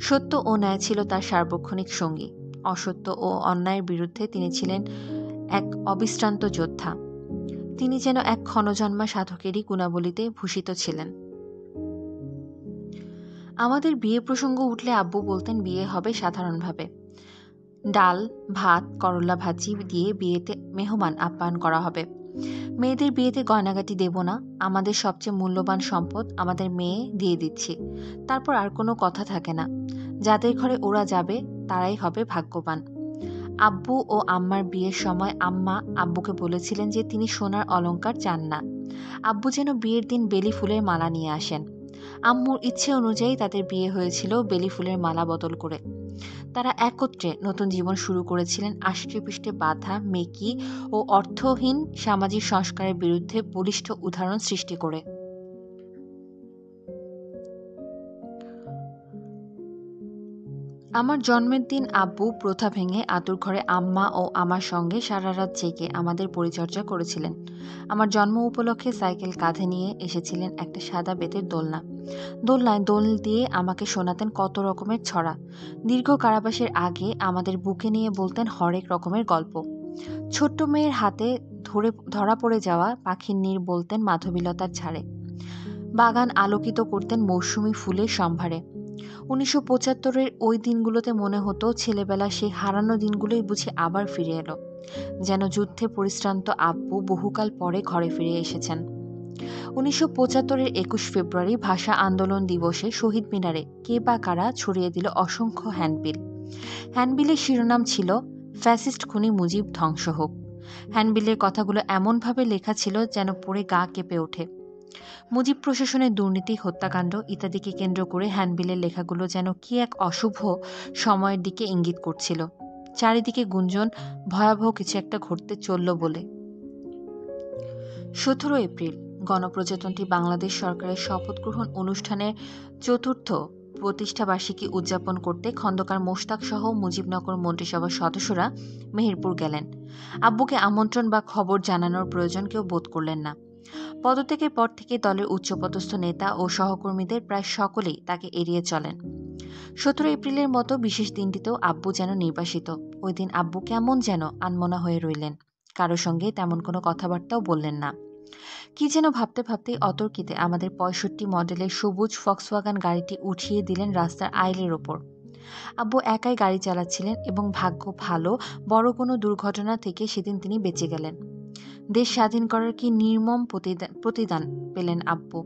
সত্য ও ন্যায় ছিল তার সার্বক্ষণিক সঙ্গী। অসত্য ও অন্যায়ের বিরুদ্ধে তিনি ছিলেন এক অবিশ্রান্ত যোদ্ধা। তিনি যেন এক ক্ষণজন্মা সাধকেরই গুণাবলীতে ভূষিত ছিলেন। আমাদের বিয়ে প্রসঙ্গ উঠলে আব্বু বলতেন, বিয়ে হবে সাধারণভাবে। ডাল, ভাত, করলা ভাজি দিয়ে বিয়েতে মেহমান আপ্যায়ন করা হবে। মেয়েদের বিয়েতে গয়নাগাটি দেব না, আমাদের সবচেয়ে মূল্যবান সম্পদ আমাদের মেয়ে দিয়ে দিচ্ছি। তারপর আর কোনো কথা থাকে না। যাদের ঘরে ওরা যাবে তারাই হবে ভাগ্যবান। আব্বু ও আম্মার বিয়ের সময় আম্মা আব্বুকে বলেছিলেন যে তিনি সোনার অলংকার চান না। আব্বু যেন বিয়ের দিন বেলি ফুলের মালা নিয়ে আসেন। আম্মুর ইচ্ছে অনুযায়ী তাদের বিয়ে হয়েছিল বেলি ফুলের মালা বদল করে। তারা একত্রে নতুন জীবন শুরু করেছিলেন আষ্টেপৃষ্ঠে বাঁধা মেকি ও অর্থহীন সামাজিক সংস্কারের বিরুদ্ধে বলিষ্ঠ উদাহরণ সৃষ্টি করে। আমার জন্মের দিন আব্বু প্রথা ভেঙে আতুর ঘরে আম্মা ও আমার সঙ্গে সারা রাত জেগে আমাদের পরিচর্যা করেছিলেন। আমার জন্ম উপলক্ষে সাইকেল কাঁধে নিয়ে এসেছিলেন একটা সাদা বেতের দোলনা। দোলনায় দোল দিয়ে আমাকে শোনাতেন কত রকমের ছড়া। দীর্ঘ কারাবাসের আগে আমাদের বুকে নিয়ে বলতেন হরেক রকমের গল্প। ছোট্ট মেয়ের হাতে ধরা পড়ে যাওয়া পাখির নীড় বলতেন মাধবীলতার ঝাড়ে। বাগান আলোকিত করতেন মৌসুমি ফুলের সম্ভারে। 1975-এর ওই দিনগুলোতে মনে হতো ছেলেবেলা সেই হারানো দিনগুলোই বুঝি আবার ফিরে এলো। যেন যুদ্ধে পরিশ্রান্ত আব্বু বহুকাল পরে ঘরে ফিরে এসেছেন। 1975-এর 21 ফেব্রুয়ারি ভাষা আন্দোলন দিবসে শহীদ মিনারে কে বা কারা ছড়িয়ে দিল অসংখ্য হ্যান্ডবিল। হ্যান্ডবিলের শিরোনাম ছিল, ফ্যাসিস্ট খুনি মুজিব ধ্বংস হোক। হ্যান্ডবিলের কথাগুলো এমনভাবে লেখা ছিল যেন পড়ে গা কেঁপে ওঠে। মুজিব প্রশাসনের দুর্নীতি, হত্যাকাণ্ড ইত্যাদিকে কেন্দ্র করে হ্যান্ডবিলের লেখাগুলো যেন কি এক অশুভ সময়ের দিকে ইঙ্গিত করছিল। চারিদিকে গুঞ্জন, ভয়াবহ কিছু একটা ঘটতে চলল বলে। 17 এপ্রিল গণপ্রজাতন্ত্রী বাংলাদেশ সরকারের শপথ গ্রহণ অনুষ্ঠানের 4র্থ প্রতিষ্ঠাবার্ষিকী উদযাপন করতে খন্দকার মোশতাক সহ মুজিবনগর মন্ত্রিসভার সদস্যরা মেহেরপুর গেলেন। আব্বুকে আমন্ত্রণ বা খবর জানানোর প্রয়োজন কেউ বোধ করলেন না। পদত্যাগের পর থেকে দলের উচ্চপদস্থ নেতা ও সহকর্মীদের প্রায় সকলেই তাকে এড়িয়ে চলেন। 17 এপ্রিলের মতো বিশেষ দিনটিতেও আব্বু যেন নির্বাসিত। ওই দিন আব্বু কেমন যেন আনমনা হয়ে রইলেন। কারো সঙ্গে তেমন কোনো কথাবার্তাও বললেন না। কি যেন ভাবতে ভাবতেই অতর্কিতে আমাদের 65 মডেলের সবুজ ফক্সওয়াগন গাড়িটি উঠিয়ে দিলেন রাস্তার আইলের ওপর। আব্বু একাই গাড়ি চালাচ্ছিলেন এবং ভাগ্য ভালো, বড় কোনো দুর্ঘটনা থেকে সেদিন তিনি বেঁচে গেলেন। দেশ স্বাধীন করার কি নির্মম প্রতিদান পেলেন আব্বু।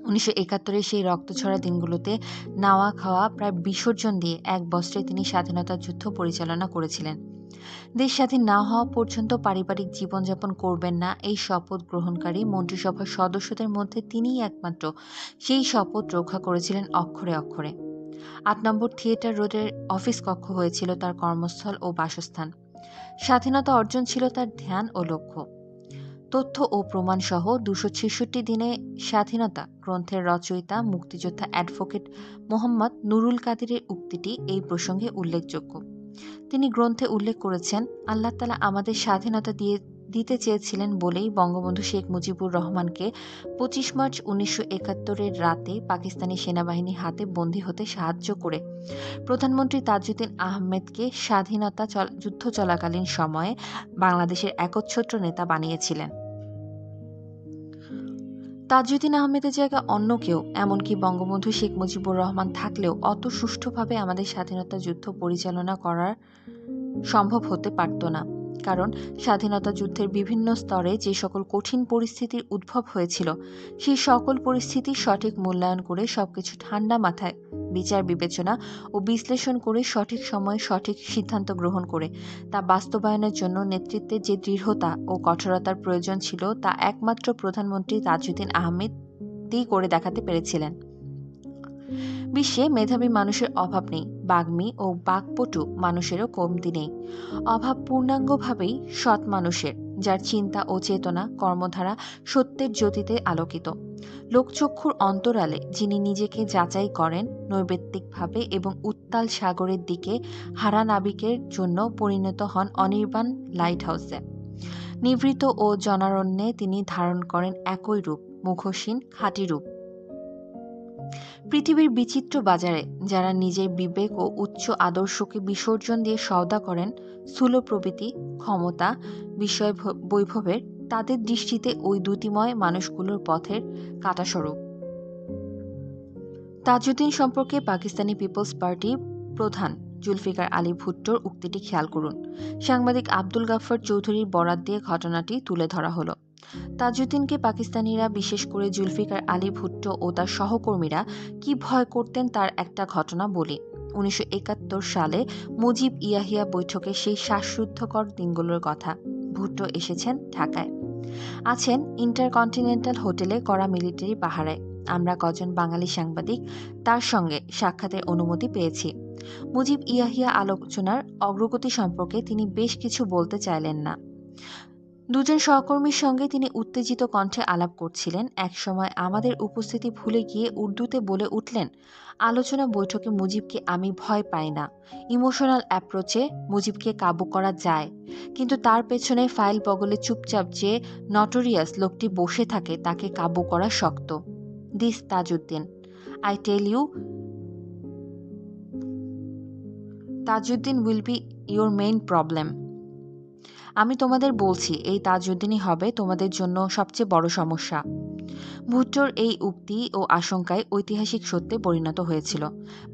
1971-এর সেই রক্তছড়া দিনগুলোতে নাওয়া খাওয়া প্রায় বিসর্জন দিয়ে এক বস্ত্রে তিনি স্বাধীনতা যুদ্ধ পরিচালনা করেছিলেন। দেশ স্বাধীন না হওয়া পর্যন্ত পারিবারিক জীবনযাপন করবেন না এই শপথ গ্রহণকারী মন্ত্রিসভার সদস্যদের মধ্যে তিনিই একমাত্র সেই শপথ রক্ষা করেছিলেন অক্ষরে অক্ষরে। 8 নম্বর থিয়েটার রোডের অফিস কক্ষ হয়েছিল তার কর্মস্থল ও বাসস্থান। স্বাধীনতা অর্জন ছিল তার ধ্যান ও লক্ষ্য। তথ্য ও প্রমাণ সহ 266 দিনে স্বাধীনতা গ্রন্থের রচয়িতা মুক্তিযোদ্ধা অ্যাডভোকেট মোহাম্মদ নুরুল কাদিরের উক্তিটি এই প্রসঙ্গে উল্লেখযোগ্য। তিনি গ্রন্থে উল্লেখ করেছেন, আল্লাহ তাআলা আমাদের স্বাধীনতা দিতে চেয়েছিলেন বলেই বঙ্গবন্ধু শেখ মুজিবুর রহমানকে 25 মার্চ 1971 রাতে পাকিস্তানি সেনাবাহিনীর হাতে বন্দী হতে সাহায্য করে প্রধানমন্ত্রী তাজউদ্দিন আহমেদকে স্বাধীনতা যুদ্ধ চলাকালীন সময়ে বাংলাদেশের একচ্ছত্র নেতা বানিয়েছিলেন। তাজউদ্দিন আহমেদের জায়গায় অন্য কেউ, এমনকি বঙ্গবন্ধু শেখ মুজিবুর রহমান থাকলেও অত সুষ্ঠুভাবে আমাদের স্বাধীনতা যুদ্ধ পরিচালনা করার সম্ভব হতে পারত না। কারণ স্বাধীনতা যুদ্ধের বিভিন্ন স্তরে যে সকল কঠিন পরিস্থিতির উদ্ভব হয়েছিল, সেই সকল পরিস্থিতির সঠিক মূল্যায়ন করে সবকিছু ঠান্ডা মাথায় বিচার বিবেচনা ও বিশ্লেষণ করে সঠিক সময়ে সঠিক সিদ্ধান্ত গ্রহণ করে তা বাস্তবায়নের জন্য নেতৃত্বের যে দৃঢ়তা ও কঠোরতার প্রয়োজন ছিল, তা একমাত্র প্রধানমন্ত্রী তাজউদ্দিন আহমেদই করে দেখাতে পেরেছিলেন। বিশ্বে মেধাবী মানুষের অভাব নেই, বাগ্মী ও বাকপটু মানুষেরও কমতি নেই। অভাব পূর্ণাঙ্গভাবেই সৎ মানুষের, যার চিন্তা ও চেতনা কর্মধারা সত্যের জ্যোতিতে আলোকিত। লোকচক্ষুর অন্তরালে যিনি নিজেকে যাচাই করেন নৈবেত্তিকভাবে এবং উত্তাল সাগরের দিকে হারা নাবিকের জন্য পরিণত হন অনির্বাণ লাইট হাউসে। নিভৃত ও জনারণ্যে তিনি ধারণ করেন একই রূপ, মুখহীন খাঁটি রূপ। পৃথিবীর বিচিত্র বাজারে যারা নিজের বিবেক ও উচ্চ আদর্শকে বিসর্জন দিয়ে সওদা করেন স্থূল প্রবৃত্তি, ক্ষমতা, বিষয় বৈভবের, তাদের দৃষ্টিতে ওই দ্যুতিময় মানুষগুলোর পথের কাঁটাস্বরূপ। তাজউদ্দিন সম্পর্কে পাকিস্তানি পিপলস পার্টি প্রধান জুলফিকার আলী ভুট্টোর উক্তিটি খেয়াল করুন। সাংবাদিক আব্দুল গাফফার চৌধুরীর বরাত দিয়ে ঘটনাটি তুলে ধরা হলো। তাজউদ্দিনকে পাকিস্তানিরা, বিশেষ করে জুলফিকার আলী ভুট্টো ও তার সহকর্মীরা কি ভয় করতেন তার একটা ঘটনা বলি। 1971 সালে মুজিব ইয়াহিয়া বৈঠকের সেই শ্বাসরুদ্ধকর দিনগুলোর কথা। ভুট্টো এসেছেন ঢাকায়, আছেন ইন্টারকন্টিনেন্টাল হোটেলে করা মিলিটারি পাহারায়। আমরা কজন বাঙালি সাংবাদিক তার সঙ্গে সাক্ষাতের অনুমতি পেয়েছি। মুজিব ইয়াহিয়া আলোচনার অগ্রগতি সম্পর্কে তিনি বেশ কিছু বলতে চাইলেন না। দুজন সহকর্মীর সঙ্গে তিনি উত্তেজিত কণ্ঠে আলাপ করছিলেন। একসময় আমাদের উপস্থিতি ভুলে গিয়ে উর্দুতে বলে উঠলেন, আলোচনা বৈঠকে মুজিবকে আমি ভয় পাই না। ইমোশনাল অ্যাপ্রোচে মুজিবকে কাবু করা যায়, কিন্তু তার পেছনে ফাইল বগলে চুপচাপ যে নটোরিয়াস লোকটি বসে থাকে তাকে কাবু করা শক্ত। This Tajuddin, I tell you, Tajuddin will be your main problem. আমি তোমাদের বলছি, এই তাজউদ্দিনই হবে তোমাদের জন্য সবচেয়ে বড় সমস্যা। ভুট্টোর এই উক্তি ও আশঙ্কায় ঐতিহাসিক সত্যে পরিণত হয়েছিল।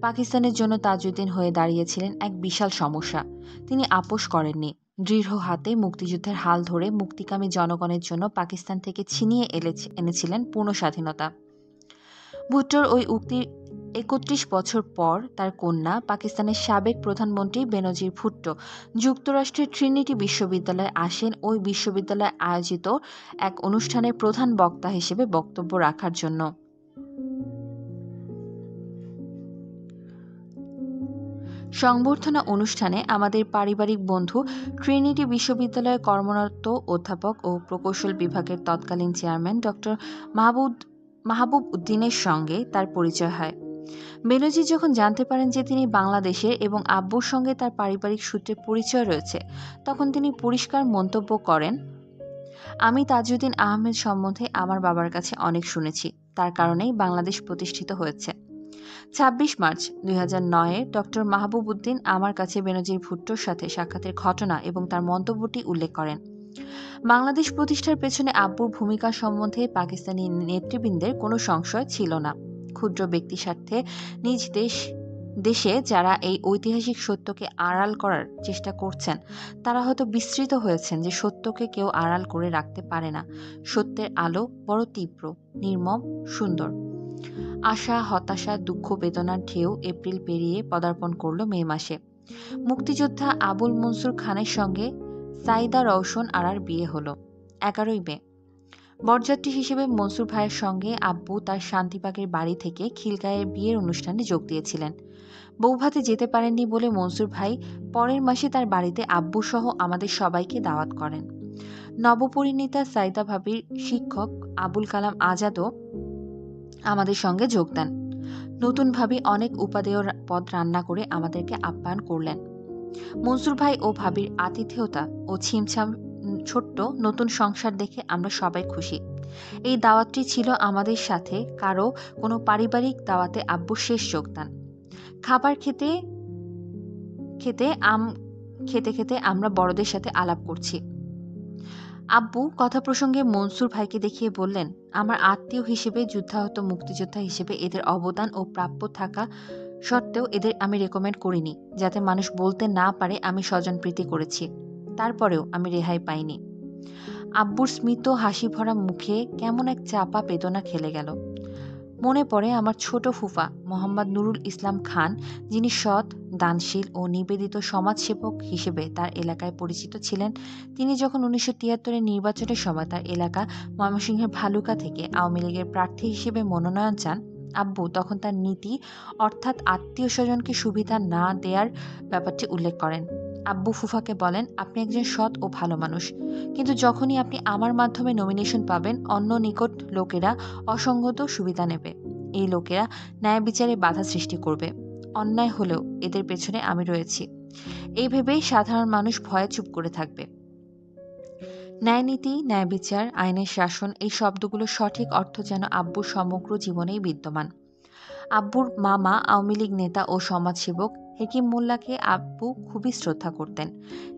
পাকিস্তানের জন্য তাজউদ্দিন হয়ে দাঁড়িয়েছিলেন এক বিশাল সমস্যা। তিনি আপোষ করেননি। দৃঢ় হাতে মুক্তিযুদ্ধের হাল ধরে মুক্তিকামী জনগণের জন্য পাকিস্তান থেকে ছিনিয়ে এনেছিলেন পূর্ণ স্বাধীনতা। ভুট্টোর ওই উক্তির 31 বছর পর তার কন্যা, পাকিস্তানের সাবেক প্রধানমন্ত্রী বেনজির ভুট্টো যুক্তরাষ্ট্রের ট্রিনিটি বিশ্ববিদ্যালয়ে আসেন ওই বিশ্ববিদ্যালয়ে আয়োজিত এক অনুষ্ঠানের প্রধান বক্তা হিসেবে বক্তব্য রাখার জন্য। সংবর্ধনা অনুষ্ঠানে আমাদের পারিবারিক বন্ধু, ট্রিনিটি বিশ্ববিদ্যালয়ে কর্মরত অধ্যাপক ও প্রকৌশল বিভাগের তৎকালীন চেয়ারম্যান ডক্টর মাহবুব উদ্দিনের সঙ্গে তার পরিচয় হয়। বেনজির যখন জানতে পারেন যে তিনি বাংলাদেশের এবং আব্বুর সঙ্গে তার পারিবারিক সূত্রে পরিচয় রয়েছে, তখন তিনি পরিষ্কার মন্তব্য করেন, আমি তাজউদ্দিন আহমেদ সম্বন্ধে আমার বাবার কাছে অনেক শুনেছি, তার কারণেই বাংলাদেশ প্রতিষ্ঠিত হয়েছে। 26 মার্চ 2009-এ ডক্টর মাহবুব উদ্দিন আমার কাছে বেনজির ভুট্টোর সাথে সাক্ষাতের ঘটনা এবং তার মন্তব্যটি উল্লেখ করেন। বাংলাদেশ প্রতিষ্ঠার পেছনে আব্বুর ভূমিকা সম্বন্ধে পাকিস্তানি নেতৃবৃন্দের কোনো সংশয় ছিল না। ক্ষুদ্র ব্যক্তি স্বার্থে নিজ দেশে যারা এই ঐতিহাসিক সত্যকে আড়াল করার চেষ্টা করছেন, তারা হয়তো বিস্মৃত হয়েছেন যে সত্যকে কেউ আড়াল করে রাখতে পারে না। সত্যের আলো বড় তীব্র, নির্মম, সুন্দর। আশা, হতাশা, দুঃখ, বেদনার ঢেউ এপ্রিল পেরিয়ে পদার্পণ করল মে মাসে। মুক্তিযোদ্ধা আবুল মনসুর খানের সঙ্গে সাইদা রওশন আরার বিয়ে হলো 11ই মে। বরযাত্রী হিসেবে মনসুর ভাইয়ের সঙ্গে আব্বু তার শান্তিবাগের বাড়ি থেকে খিলগাঁয়ের বিয়ের অনুষ্ঠানে যোগ দিয়েছিলেন। বৌভাতে যেতে পারেননি বলে মনসুর ভাই পরের মাসে তার বাড়িতে আব্বু সহ আমাদের সবাইকে দাওয়াত করেন। নবপরিণীতা সাইদা ভাবির শিক্ষক আবুল কালাম আজাদও আমাদের সঙ্গে যোগ দেন। নতুন ভাবি অনেক উপাদেয় পদ রান্না করে আমাদেরকে আপ্যায়ন করলেন। মনসুর ভাই ও ভাবির আতিথেয়তা ও ছিমছাম ছোট্ট নতুন সংসার দেখে আমরা সবাই খুশি। এই দাওয়াতটি ছিল আমাদের সাথে কারো কোনো পারিবারিক দাওয়াতে আব্বুর শেষ যোগদান। খাবার খেতে খেতে আমরা বড়দের সাথে আলাপ করছি। আব্বু কথা প্রসঙ্গে মনসুর ভাইকে দেখিয়ে বললেন, আমার আত্মীয় হিসেবে, যুদ্ধাহত মুক্তিযোদ্ধা হিসেবে এদের অবদান ও প্রাপ্য থাকা সত্ত্বেও এদের আমি রেকমেন্ড করিনি, যাতে মানুষ বলতে না পারে আমি স্বজনপ্রীতি করেছি। তারপরেও আমি রেহাই পাইনি। আব্বুর স্মিত হাসি ভরা মুখে কেমন এক চাপা বেদনা খেলে গেল। মনে পড়ে আমার ছোট ফুফা মোহাম্মদ নুরুল ইসলাম খান, যিনি সৎ, দানশীল ও নিবেদিত সমাজসেবক হিসেবে তার এলাকায় পরিচিত ছিলেন। তিনি যখন 1973 নির্বাচনের সময় তার এলাকা ময়মনসিংহের ভালুকা থেকে আওয়ামী লীগের প্রার্থী হিসেবে মনোনয়ন চান, আব্বু তখন তার নীতি অর্থাৎ আত্মীয় স্বজনকে সুবিধা না দেওয়ার ব্যাপারটি উল্লেখ করেন। আব্বু ফুফাকে বলেন, আপনি একজন সৎ ও ভালো মানুষ, কিন্তু যখনই আপনি আমার মাধ্যমে নমিনেশন পাবেন, অন্য নিকট লোকেরা অসঙ্গত সুবিধা নেবে। এই লোকেরা ন্যায় বিচারে বাধা সৃষ্টি করবে। অন্যায় হলেও এদের পেছনে আমি রয়েছি, এই ভেবেই সাধারণ মানুষ ভয়ে চুপ করে থাকবে। ন্যায়নীতি, ন্যায় বিচার, আইনের শাসন, এই শব্দগুলোর সঠিক অর্থ যেন আব্বুর সমগ্র জীবনেই বিদ্যমান। আব্বুর মামা আওয়ামী লীগ নেতা ও সমাজসেবক হেকিম মোল্লাকে আব্বু খুবই শ্রদ্ধা করতেন।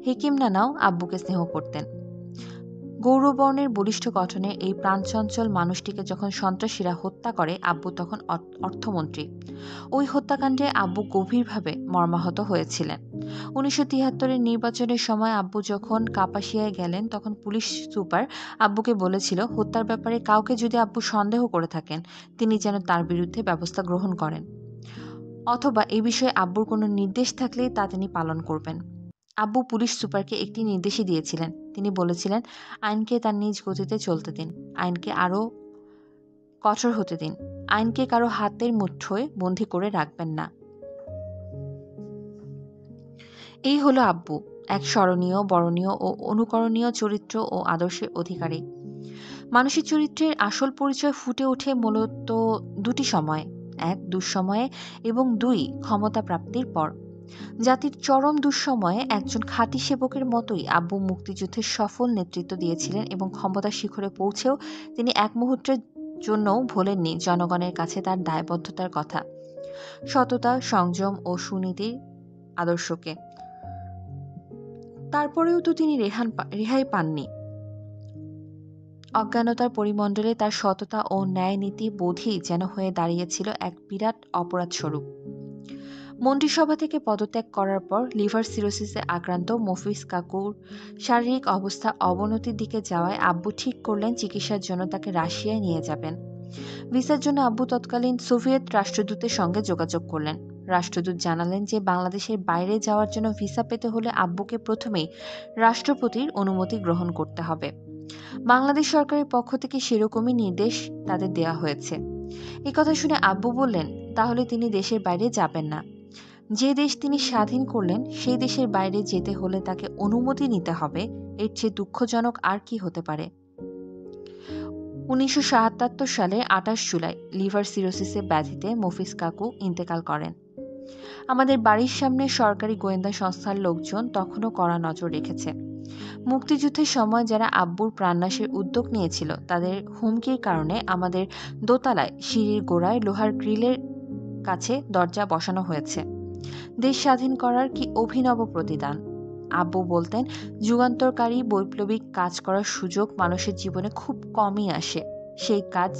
হেকিম নানাও আব্বুকে স্নেহ করতেন। গৌরবর্ণের বলিষ্ঠ গঠনে এই প্রাণচঞ্চল মানুষটিকে যখন সন্ত্রাসীরা হত্যা করে, আব্বু তখন অর্থমন্ত্রী। ওই হত্যাকাণ্ডে আব্বু গভীরভাবে মর্মাহত হয়েছিলেন। 1973 নির্বাচনের সময় আব্বু যখন কাপাসিয়ায় গেলেন, তখন পুলিশ সুপার আব্বুকে বলেছিল, হত্যার ব্যাপারে কাউকে যদি আব্বু সন্দেহ করে থাকেন, তিনি যেন তার বিরুদ্ধে ব্যবস্থা গ্রহণ করেন, অথবা এই বিষয়ে আব্বুর কোনো নির্দেশ থাকলে তা তিনি পালন করবেন। আব্বু পুলিশ সুপারকে একটি নির্দেশই দিয়েছিলেন। তিনি বলেছিলেন, আইনকে তার নিজ গতিতে চলতে দিন, আইনকে আরও কঠোর হতে দিন, আইনকে কারো হাতের মুঠোয় বন্দী করে রাখবেন না। এই হলো আব্বু, এক স্মরণীয়, বরণীয় ও অনুকরণীয় চরিত্র ও আদর্শের অধিকারী। মানুষের চরিত্রের আসল পরিচয় ফুটে ওঠে মূলত দুটি সময়ে, এক দুঃসময়ে এবং দুই ক্ষমতা প্রাপ্তির পর। জাতির চরম দুঃসময়ে একজন খাঁটি সেবকের মতোই আব্বু মুক্তিযুদ্ধের সফল নেতৃত্ব দিয়েছিলেন এবং ক্ষমতার শিখরে পৌঁছেও তিনি এক মুহূর্তের জন্যও ভোলেননি জনগণের কাছে তার দায়বদ্ধতার কথা, সততা, সংযম ও সুনীতির আদর্শকে। তারপরেও তো তিনি রেহাই পাননি। অজ্ঞানতার পরিমণ্ডলে তার সততা ও ন্যায়নীতি বোধই যেন হয়ে দাঁড়িয়েছিল এক বিরাট অপরাধ স্বরূপ। মন্ত্রিসভা থেকে পদত্যাগ করার পর লিভার সিরোসিসে আক্রান্ত মফিজ কাকুর শারীরিক অবস্থা অবনতির দিকে যাওয়ায় আব্বু ঠিক করলেন চিকিৎসার জন্য তাকে রাশিয়ায় নিয়ে যাবেন। ভিসার জন্য আব্বু তৎকালীন সোভিয়েত রাষ্ট্রদূতের সঙ্গে যোগাযোগ করলেন। রাষ্ট্রদূত জানালেন যে বাংলাদেশের বাইরে যাওয়ার জন্য ভিসা পেতে হলে আব্বুকে প্রথমেই রাষ্ট্রপতির অনুমতি গ্রহণ করতে হবে। বাংলাদেশ সরকারের পক্ষ থেকে সেরকমই নির্দেশ তাদের দেওয়া হয়েছে। এই কথা শুনে আব্বু বললেন, তাহলে তিনি দেশের বাইরে যাবেন না। যে দেশ তিনি স্বাধীন করলেন, সেই দেশের বাইরে যেতে হলে তাকে অনুমতি নিতে হবে, এর চেয়ে দুঃখজনক আর কি হতে পারে। 1977 সালে 28 জুলাই লিভার সিরোসিসের ব্যাধিতে মফিজ কাকু ইন্তেকাল করেন। আমাদের বাড়ির সামনে সরকারি গোয়েন্দা সংস্থার লোকজন তখনও কড়া নজর রেখেছে। মুক্তিযুদ্ধের সময় যারা আব্বুর প্রাণনাশের উদ্যোগ নিয়েছিল, তাদের হুমকির কারণে আমাদের দোতলায় সিঁড়ির গোড়ায় লোহার গ্রিলের কাছে দরজা বসানো হয়েছে। দেশ স্বাধীন করার কি অভিনব প্রতিদান! আব্বু বলতেন, যুগান্তরকারী বৈপ্লবিক কাজ করার সুযোগ মানুষের জীবনে খুব কমই আসে। সেই কাজ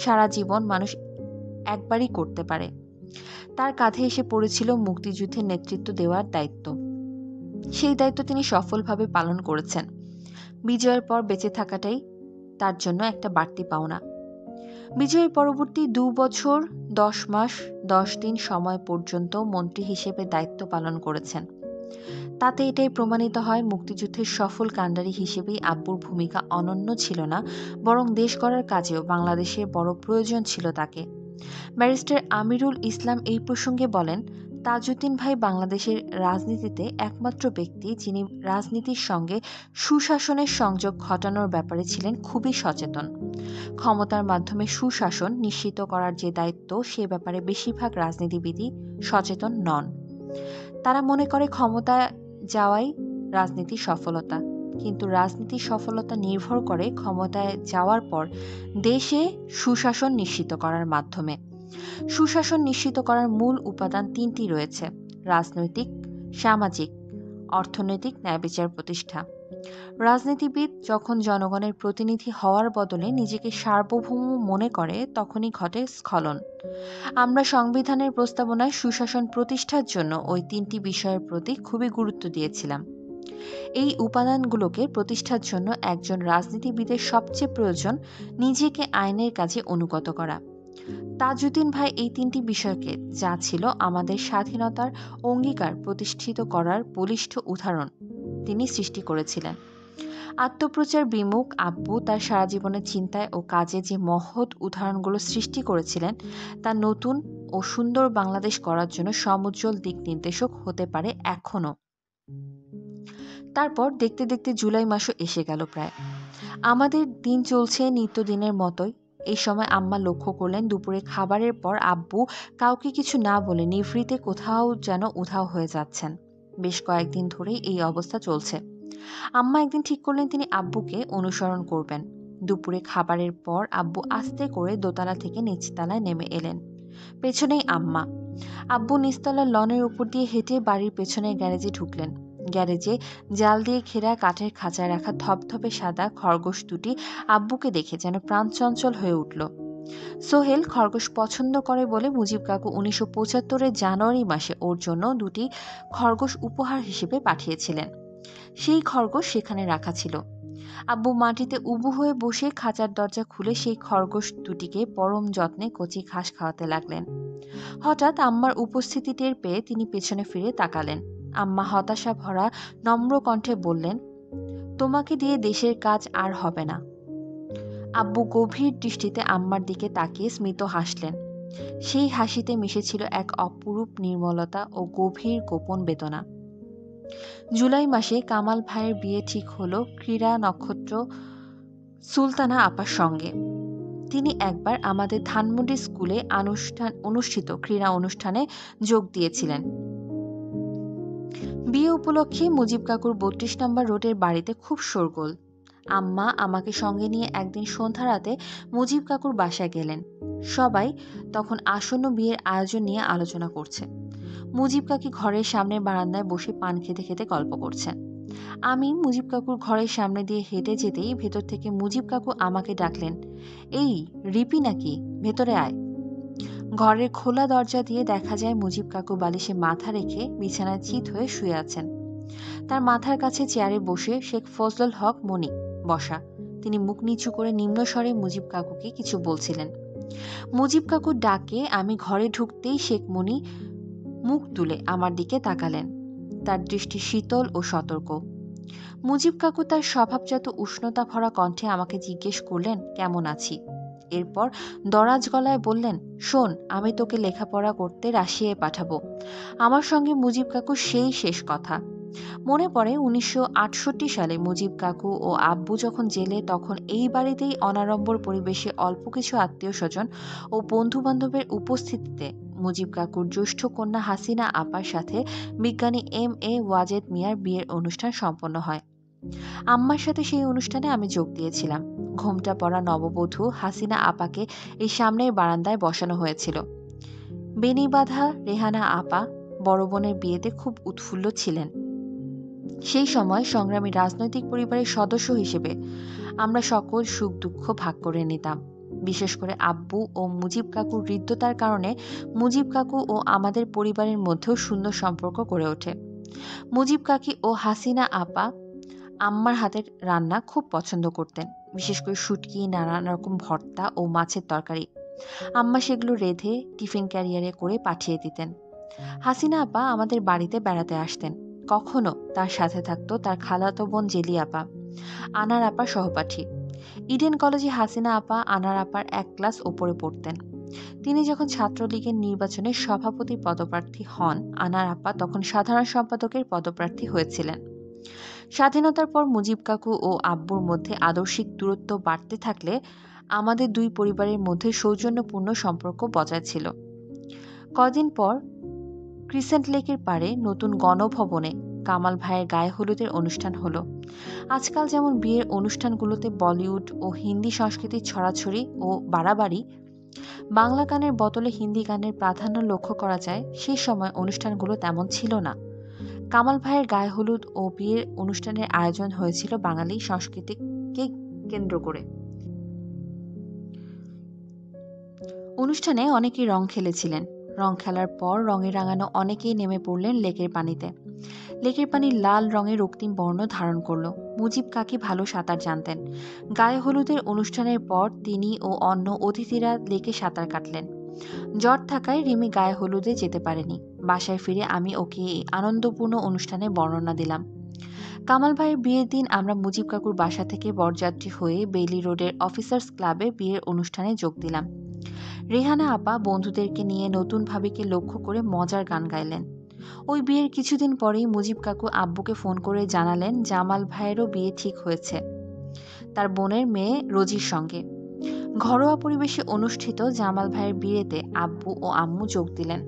সারা জীবন মানুষ একবারই করতে পারে। তার কাঁধে এসে পড়েছিল মুক্তিযুদ্ধের নেতৃত্ব দেওয়ার দায়িত্ব। সেই দায়িত্ব তিনি সফলভাবে পালন করেছেন। বিজয়ের পর বেঁচে থাকাটাই তার জন্য একটা বাড়তি পাওনা। বিজয়ের পরবর্তী 2 বছর 10 মাস 10 দিন সময় পর্যন্ত মন্ত্রী হিসেবে দায়িত্ব পালন করেছেন। তাতে এটাই প্রমাণিত হয়, মুক্তিযুদ্ধের সফল কাণ্ডারি হিসেবেই আব্বুর ভূমিকা অনন্য ছিল না, বরং দেশ গড়ার কাজেও বাংলাদেশের বড় প্রয়োজন ছিল তাকে। ব্যারিস্টার আমিরুল ইসলাম এই প্রসঙ্গে বলেন, তাজউদ্দিন ভাই বাংলাদেশের রাজনীতিতে একমাত্র ব্যক্তি যিনি রাজনীতির সঙ্গে সুশাসনের সংযোগ ঘটানোর ব্যাপারে ছিলেন খুবই সচেতন। ক্ষমতার মাধ্যমে সুশাসন নিশ্চিত করার যে দায়িত্ব, সে ব্যাপারে বেশিরভাগ রাজনীতিবিদই সচেতন নন। তারা মনে করে ক্ষমতায় যাওয়াই রাজনীতির সফলতা, কিন্তু রাজনীতির সফলতা নির্ভর করে ক্ষমতায় যাওয়ার পর দেশে সুশাসন নিশ্চিত করার মাধ্যমে। সুশাসন নিশ্চিত করার মূল উপাদান তিনটি রয়েছে: রাজনৈতিক, সামাজিক, অর্থনৈতিক ন্যায়বিচার প্রতিষ্ঠা। রাজনীতিবিদ যখন জনগণের প্রতিনিধি হওয়ার বদলে নিজেকে সার্বভৌম মনে করে, তখনই ঘটে স্খলন। আমরা সংবিধানের প্রস্তাবনায় সুশাসন প্রতিষ্ঠার জন্য ওই তিনটি বিষয়ের প্রতি খুবই গুরুত্ব দিয়েছিলাম। এই উপাদানগুলোকে প্রতিষ্ঠার জন্য একজন রাজনীতিবিদের সবচেয়ে প্রয়োজন নিজেকে আইনের কাজে অনুগত করা। তাজউদ্দিন ভাই এই তিনটি বিষয়কে, যা ছিল আমাদের স্বাধীনতার অঙ্গীকার প্রতিষ্ঠিত করার বলিষ্ঠ উদাহরণ, তিনি সৃষ্টি করেছিলেন। আত্মপ্রচার বিমুখ আব্বু তার সারা জীবনের চিন্তায় ও কাজে যে মহৎ উদাহরণগুলো সৃষ্টি করেছিলেন, তা নতুন ও সুন্দর বাংলাদেশ গড়ার জন্য সমুজ্জ্বল দিক নির্দেশক হতে পারে এখনো। তারপর দেখতে দেখতে জুলাই মাসও এসে গেল প্রায়। আমাদের দিন চলছে নিত্যদিনের মতোই। এই সময় আম্মা লক্ষ্য করলেন দুপুরে খাবারের পর আব্বু কাউকে কিছু না বলে নিভৃতে কোথাও যেন উধাও হয়ে যাচ্ছেন। বেশ কয়েকদিন ধরেই এই অবস্থা চলছে। আম্মা একদিন ঠিক করলেন তিনি আব্বুকে অনুসরণ করবেন। দুপুরে খাবারের পর আব্বু আস্তে করে দোতলা থেকে নিচতলায় নেমে এলেন। পেছনেই আম্মা। আব্বু নিচতলার লনের উপর দিয়ে হেঁটে বাড়ির পেছনের গ্যারেজে ঢুকলেন। গ্যারেজে জাল দিয়ে ঘেরা কাঠের খাঁচায় রাখা ধপধপে সাদা খরগোশ দুটি আব্বুকে দেখে যেন প্রাণচঞ্চল হয়ে উঠল। সোহেল খরগোশ পছন্দ করে বলে মুজিব কাকু 1975-এর জানুয়ারি মাসে ওর জন্য দুটি খরগোশ উপহার হিসেবে পাঠিয়েছিলেন। সেই খরগোশ সেখানে রাখা ছিল। আব্বু মাটিতে উবু হয়ে বসে খাঁচার দরজা খুলে সেই খরগোশ দুটিকে পরম যত্নে কচি ঘাস খাওয়াতে লাগলেন। হঠাৎ আম্মার উপস্থিতি টের পেয়ে তিনি পেছনে ফিরে তাকালেন। আম্মা হতাশা ভরা নম্র কণ্ঠে বললেন, তোমাকে দিয়ে দেশের কাজ আর হবে না। আব্বু গভীর দৃষ্টিতে আম্মার দিকে তাকিয়ে স্মিত হাসলেন। সেই হাসিতে মিশেছিল এক অপরূপ নির্মলতা ও গভীর গোপন বেদনা। জুলাই মাসে কামাল ভাইয়ের বিয়ে ঠিক হলো ক্রীড়া নক্ষত্র সুলতানা আপার সঙ্গে। তিনি একবার আমাদের ধানমন্ডি স্কুলে অনুষ্ঠিত ক্রীড়া অনুষ্ঠানে যোগ দিয়েছিলেন। বিয়ে উপলক্ষে মুজিব কাকুর 32 নম্বর রোডের বাড়িতে খুব শোরগোল। আম্মা আমাকে সঙ্গে নিয়ে একদিন সন্ধ্যা রাতে মুজিব কাকুর বাসায় গেলেন। সবাই তখন আসন্ন বিয়ের আয়োজন নিয়ে আলোচনা করছে। মুজিব কাকি ঘরের সামনের বারান্দায় বসে পান খেতে খেতে গল্প করছেন। আমি মুজিব কাকুর ঘরের সামনে দিয়ে হেঁটে যেতেই ভেতর থেকে মুজিব কাকু আমাকে ডাকলেন, এই রিপি নাকি, ভেতরে আয়। ঘরের খোলা দরজা দিয়ে দেখা যায় মুজিব কাকু বালিশে মাথা রেখে বিছানায় চিত হয়ে শুয়ে আছেন। তার মাথার কাছে চেয়ারে বসে শেখ ফজলুল হক মনি বসা। তিনি মুখ নিচু করে নিম্ন স্বরে মুজিব কাকুকে কিছু বলছিলেন। মুজিব কাকুর ডাকে আমি ঘরে ঢুকতেই শেখ মনি মুখ তুলে আমার দিকে তাকালেন। তার দৃষ্টি শীতল ও সতর্ক। মুজিব কাকু তার স্বভাবজাত উষ্ণতা ভরা কণ্ঠে আমাকে জিজ্ঞেস করলেন কেমন আছি। এরপর দরাজ গলায় বললেন, শোন, আমি তোকে লেখাপড়া করতে রাশিয়ায় পাঠাবো। আমার সঙ্গে মুজিব কাকুর সেই শেষ কথা মনে পড়ে। 1968 সালে মুজিব কাকু ও আব্বু যখন জেলে, তখন এই বাড়িতেই অনাড়ম্বর পরিবেশে অল্প কিছু আত্মীয় স্বজন ও বন্ধু বান্ধবের উপস্থিতিতে মুজিব কাকুর জ্যৈষ্ঠ কন্যা হাসিনা আপার সাথে বিজ্ঞানী MA ওয়াজেদ মিয়ার বিয়ের অনুষ্ঠান সম্পন্ন হয়। আম্মার সাথে সেই অনুষ্ঠানে আমি যোগ দিয়েছিলাম। ঘোমটা পরা নববধূ হাসিনা আপাকে এই সামনের বারান্দায় বসানো হয়েছিল। বেনি বাঁধা রেহানা আপা বড় বোনের বিয়েতে খুব উৎফুল্ল ছিলেন। সেই সময় সংগ্রামী রাজনৈতিক পরিবারের সদস্য হিসেবে আমরা সকল সুখ দুঃখ ভাগ করে নিতাম। বিশেষ করে আব্বু ও মুজিব কাকুর হৃদ্যতার কারণে মুজিব কাকু ও আমাদের পরিবারের মধ্যেও সুন্দর সম্পর্ক গড়ে ওঠে। মুজিব কাকি ও হাসিনা আপা আম্মার হাতের রান্না খুব পছন্দ করতেন, বিশেষ করে শুটকি, নানান রকম ভর্তা ও মাছের তরকারি। আম্মা সেগুলো রেঁধে টিফিন ক্যারিয়ারে করে পাঠিয়ে দিতেন। হাসিনা আপা আমাদের বাড়িতে বেড়াতে আসতেন। কখনো তার সাথে থাকতো তার খালাতো বোন জেলি আপা, আনার আপার সহপাঠী। ইডেন কলেজে হাসিনা আপা আনার আপার 1 ক্লাস ওপরে পড়তেন। তিনি যখন ছাত্রলীগের নির্বাচনে সভাপতি পদপ্রার্থী হন, আনার আব্বা তখন সাধারণ সম্পাদকের পদপ্রার্থী হয়েছিলেন। স্বাধীনতার পর মুজিব কাকু ও আব্বুর মধ্যে আদর্শিক দূরত্ব বাড়তে থাকলে আমাদের দুই পরিবারের মধ্যে সৌজন্যপূর্ণ সম্পর্ক বজায় ছিল। কদিন পর ক্রিসেন্ট লেকের পাড়ে নতুন গণভবনে কামাল ভাইয়ের গায়ে হলুদের অনুষ্ঠান হলো। আজকাল যেমন বিয়ের অনুষ্ঠানগুলোতে বলিউড ও হিন্দি সংস্কৃতির ছড়াছড়ি ও বাড়াবাড়ি, বাংলা গানের বদলে হিন্দি গানের প্রাধান্য লক্ষ্য করা যায়, সেই সময় অনুষ্ঠানগুলো তেমন ছিল না। কামাল ভাইয়ের গায়ে হলুদ ও বিয়ের অনুষ্ঠানের আয়োজন হয়েছিল বাঙালি সংস্কৃতিকে কেন্দ্র করে। অনুষ্ঠানে অনেকেই রং খেলেছিলেন। রং খেলার পর রঙে রাঙানো অনেকেই নেমে পড়লেন লেকের পানিতে। লেকের পানি লাল রঙের রক্তিম বর্ণ ধারণ করল। মুজিব কাকি ভালো সাঁতার জানতেন। গায়ে হলুদের অনুষ্ঠানের পর তিনি ও অন্য অতিথিরা লেকে সাঁতার কাটলেন। জ্বর থাকায় রিমি গায়ে হলুদে যেতে পারেনি। বাসায় ফিরে আমি ওকে এই আনন্দপূর্ণ অনুষ্ঠানে বর্ণনা দিলাম। কামাল ভাইয়ের বিয়ের দিন আমরা মুজিব কাকুর বাসা থেকে বরযাত্রী হয়ে বেইলি রোডের অফিসার্স ক্লাবে বিয়ের অনুষ্ঠানে যোগ দিলাম। রেহানা আপা বন্ধুদেরকে নিয়ে নতুন ভাবিকে লক্ষ্য করে মজার গান গাইলেন। ওই বিয়ের কিছুদিন পরেই মুজিব কাকু আব্বুকে ফোন করে জানালেন জামাল ভাইয়েরও বিয়ে ঠিক হয়েছে, তার বোনের মেয়ে রোজির সঙ্গে। ঘরোয়া পরিবেশে অনুষ্ঠিত জামাল ভাইয়ের বিয়েতে আব্বু ও আম্মু যোগ দিলেন।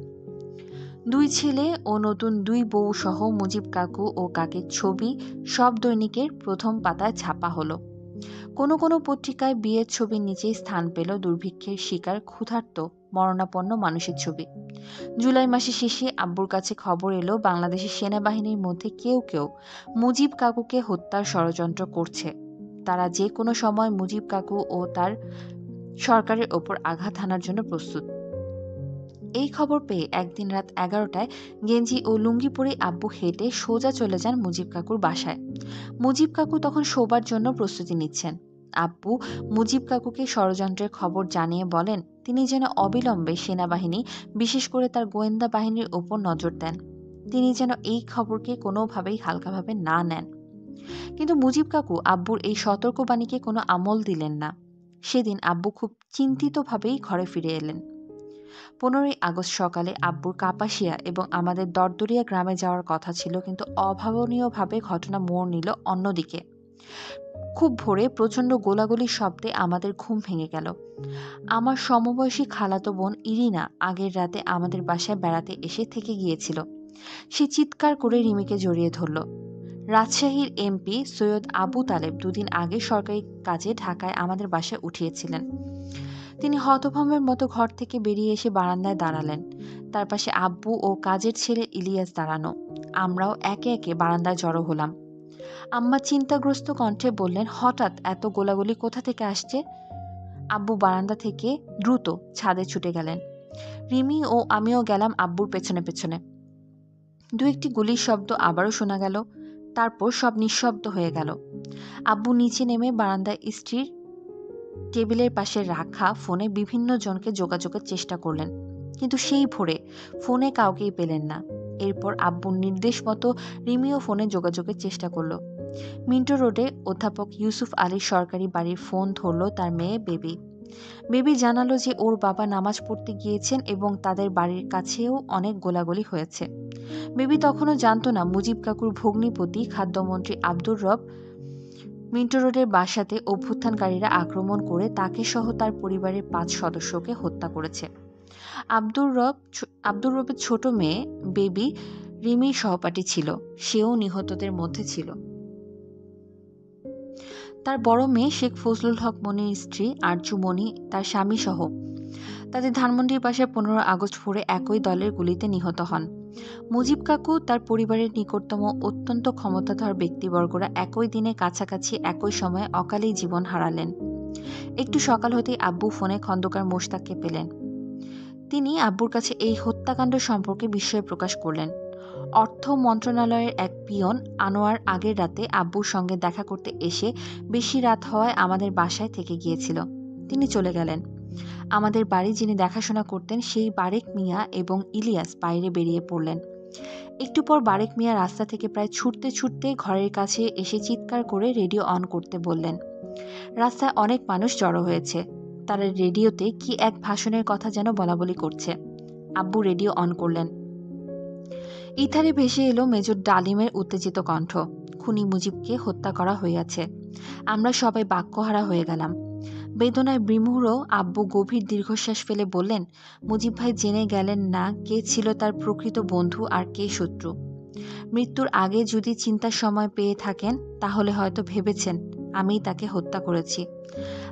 দুই ছেলে ও নতুন দুই বউ সহ মুজিব কাকু ও কাকির ছবি সব দৈনিকের প্রথম পাতায় ছাপা হলো। কোনো কোনো পত্রিকায় বিয়ের ছবির নিচেই স্থান পেল দুর্ভিক্ষের শিকার ক্ষুধার্ত মরণাপন্ন মানুষের ছবি। জুলাই মাসে শেষে আব্বুর কাছে খবর এলো বাংলাদেশের সেনাবাহিনীর মধ্যে কেউ কেউ মুজিব কাকুকে হত্যার ষড়যন্ত্র করছে। তারা যে কোনো সময় মুজিব কাকু ও তার সরকারের ওপর আঘাত হানার জন্য প্রস্তুত। এই খবর পেয়ে একদিন রাত 11টায় গেঞ্জি ও লুঙ্গি পরে আব্বু হেঁটে সোজা চলে যান মুজিব কাকুর বাসায়। মুজিব কাকু তখন শোবার জন্য প্রস্তুতি নিচ্ছেন। আব্বু মুজিব কাকুকে ষড়যন্ত্রের খবর জানিয়ে বলেন তিনি যেন অবিলম্বে সেনাবাহিনী, বিশেষ করে তার গোয়েন্দা বাহিনীর ওপর নজর দেন। তিনি যেন এই খবরকে কোনোভাবেই হালকাভাবে না নেন। কিন্তু মুজিব কাকু আব্বুর এই সতর্কবাণীকে কোনো আমল দিলেন না। সেদিন আব্বু খুব চিন্তিতভাবেই ঘরে ফিরে এলেন। 15ই আগস্ট সকালে আব্বুর কাপাসিয়া এবং আমাদের দরদরিয়া গ্রামে যাওয়ার কথা ছিল, কিন্তু অভাবনীয়ভাবে ঘটনা মোড় নিল অন্যদিকে। খুব ভোরে প্রচণ্ড গোলাগুলির শব্দে আমাদের ঘুম ভেঙে গেল। আমার সমবয়সী খালাতো বোন ইরিনা আগের রাতে আমাদের বাসায় বেড়াতে এসে থেকে গিয়েছিল। সে চিৎকার করে রিমিকে জড়িয়ে ধরল। রাজশাহীর এমপি সৈয়দ আবু তালেব দুদিন আগে সরকারি কাজে ঢাকায় আমাদের বাসায় উঠিয়েছিলেন। তিনি হতভম্বের মতো ঘর থেকে বেরিয়ে এসে বারান্দায় দাঁড়ালেন। তার পাশে আব্বু ও কাজের ছেলে ইলিয়াস দাঁড়ানো। আমরাও একে একে বারান্দায় জড়ো হলাম। আম্মা চিন্তাগ্রস্ত কণ্ঠে বললেন, হঠাৎ এত গোলাগুলি কোথা থেকে আসছে? আব্বু বারান্দা থেকে দ্রুত ছাদে ছুটে গেলেন। রিমি ও আমিও গেলাম আব্বুর পেছনে পেছনে। দু একটি গুলির শব্দ আবারও শোনা গেল। তারপর সব নিঃশব্দ হয়ে গেল। আব্বু নিচে নেমে বারান্দায় স্ত্রীর টেবিলের পাশে রাখা ফোনে বিভিন্ন জনকে যোগাযোগের চেষ্টা করলেন, কিন্তু সেই ভোরে ফোনে কাউকেই পেলেন না। এরপর আব্বুর নির্দেশ মতো রিমিও ফোনে যোগাযোগের চেষ্টা করল। মিন্টো রোডে অধ্যাপক ইউসুফ আলীর সরকারি বাড়ির ফোন ধরল তার মেয়ে বেবি। বেবি জানালো যে ওর বাবা নামাজ পড়তে গিয়েছেন এবং তাদের বাড়ির কাছেও অনেক গোলাগুলি হয়েছে। বেবি তখনও জানত না মুজিব কাকুর ভগ্নিপতি খাদ্যমন্ত্রী আব্দুর রব মিন্টো রোডের বাসাতে অভ্যুত্থানকারীরা আক্রমণ করে তাকে সহ তার পরিবারের 5 সদস্যকে হত্যা করেছে। আব্দুর রবের ছোট মেয়ে বেবি রিমির সহপাঠী ছিল, সেও নিহতদের মধ্যে ছিল। তার বড় মেয়ে শেখ ফজলুল হক মনির স্ত্রী আরজু মনি তার স্বামী সহ তাদের ধানমন্ডির পাশে 15 আগস্ট ভোরে একই দলের গুলিতে নিহত হন। মুজিব কাকু তার পরিবারের নিকটতম অত্যন্ত ক্ষমতাধর ব্যক্তিবর্গরা একই দিনে কাছাকাছি একই সময়ে অকালেই জীবন হারালেন। একটু সকাল হতেই আব্বু ফোনে খন্দকার মোশতাককে পেলেন। তিনি আব্বুর কাছে এই হত্যাকাণ্ড সম্পর্কে বিস্ময় প্রকাশ করলেন। অর্থ মন্ত্রণালয়ের এক পিয়ন আনোয়ার আগের রাতে আব্বুর সঙ্গে দেখা করতে এসে বেশি রাত হওয়ায় আমাদের বাসায় থেকে গিয়েছিল। তিনি চলে গেলেন। আমাদের বাড়ি যিনি দেখাশোনা করতেন সেই বারেক মিয়া এবং ইলিয়াস বাইরে বেরিয়ে পড়লেন। একটু পর বারেক মিয়া রাস্তা থেকে প্রায় ছুটতে ছুটতে ঘরের কাছে এসে চিৎকার করে রেডিও অন করতে বললেন। রাস্তায় অনেক মানুষ জড়ো হয়েছে। তারা রেডিওতে কি এক ভাষণের কথা যেন বলাবলি করছে। আব্বু রেডিও অন করলেন। ইথারে ভেসে এলো মেজর ডালিমের উত্তেজিত কণ্ঠ। খুনি মুজিবকে হত্যা করা হইয়াছে। আমরা সবাই বাক্যহারা হয়ে গেলাম। বেদনায় বিমূঢ় আব্বু গভীর দীর্ঘশ্বাস ফেলে বললেন, মুজিব ভাই জেনে গেলেন না কে ছিল তার প্রকৃত বন্ধু আর কে শত্রু। মৃত্যুর আগে যদি চিন্তার সময় পেয়ে থাকেন তাহলে হয়তো ভেবেছেন আমিই তাকে হত্যা করেছি।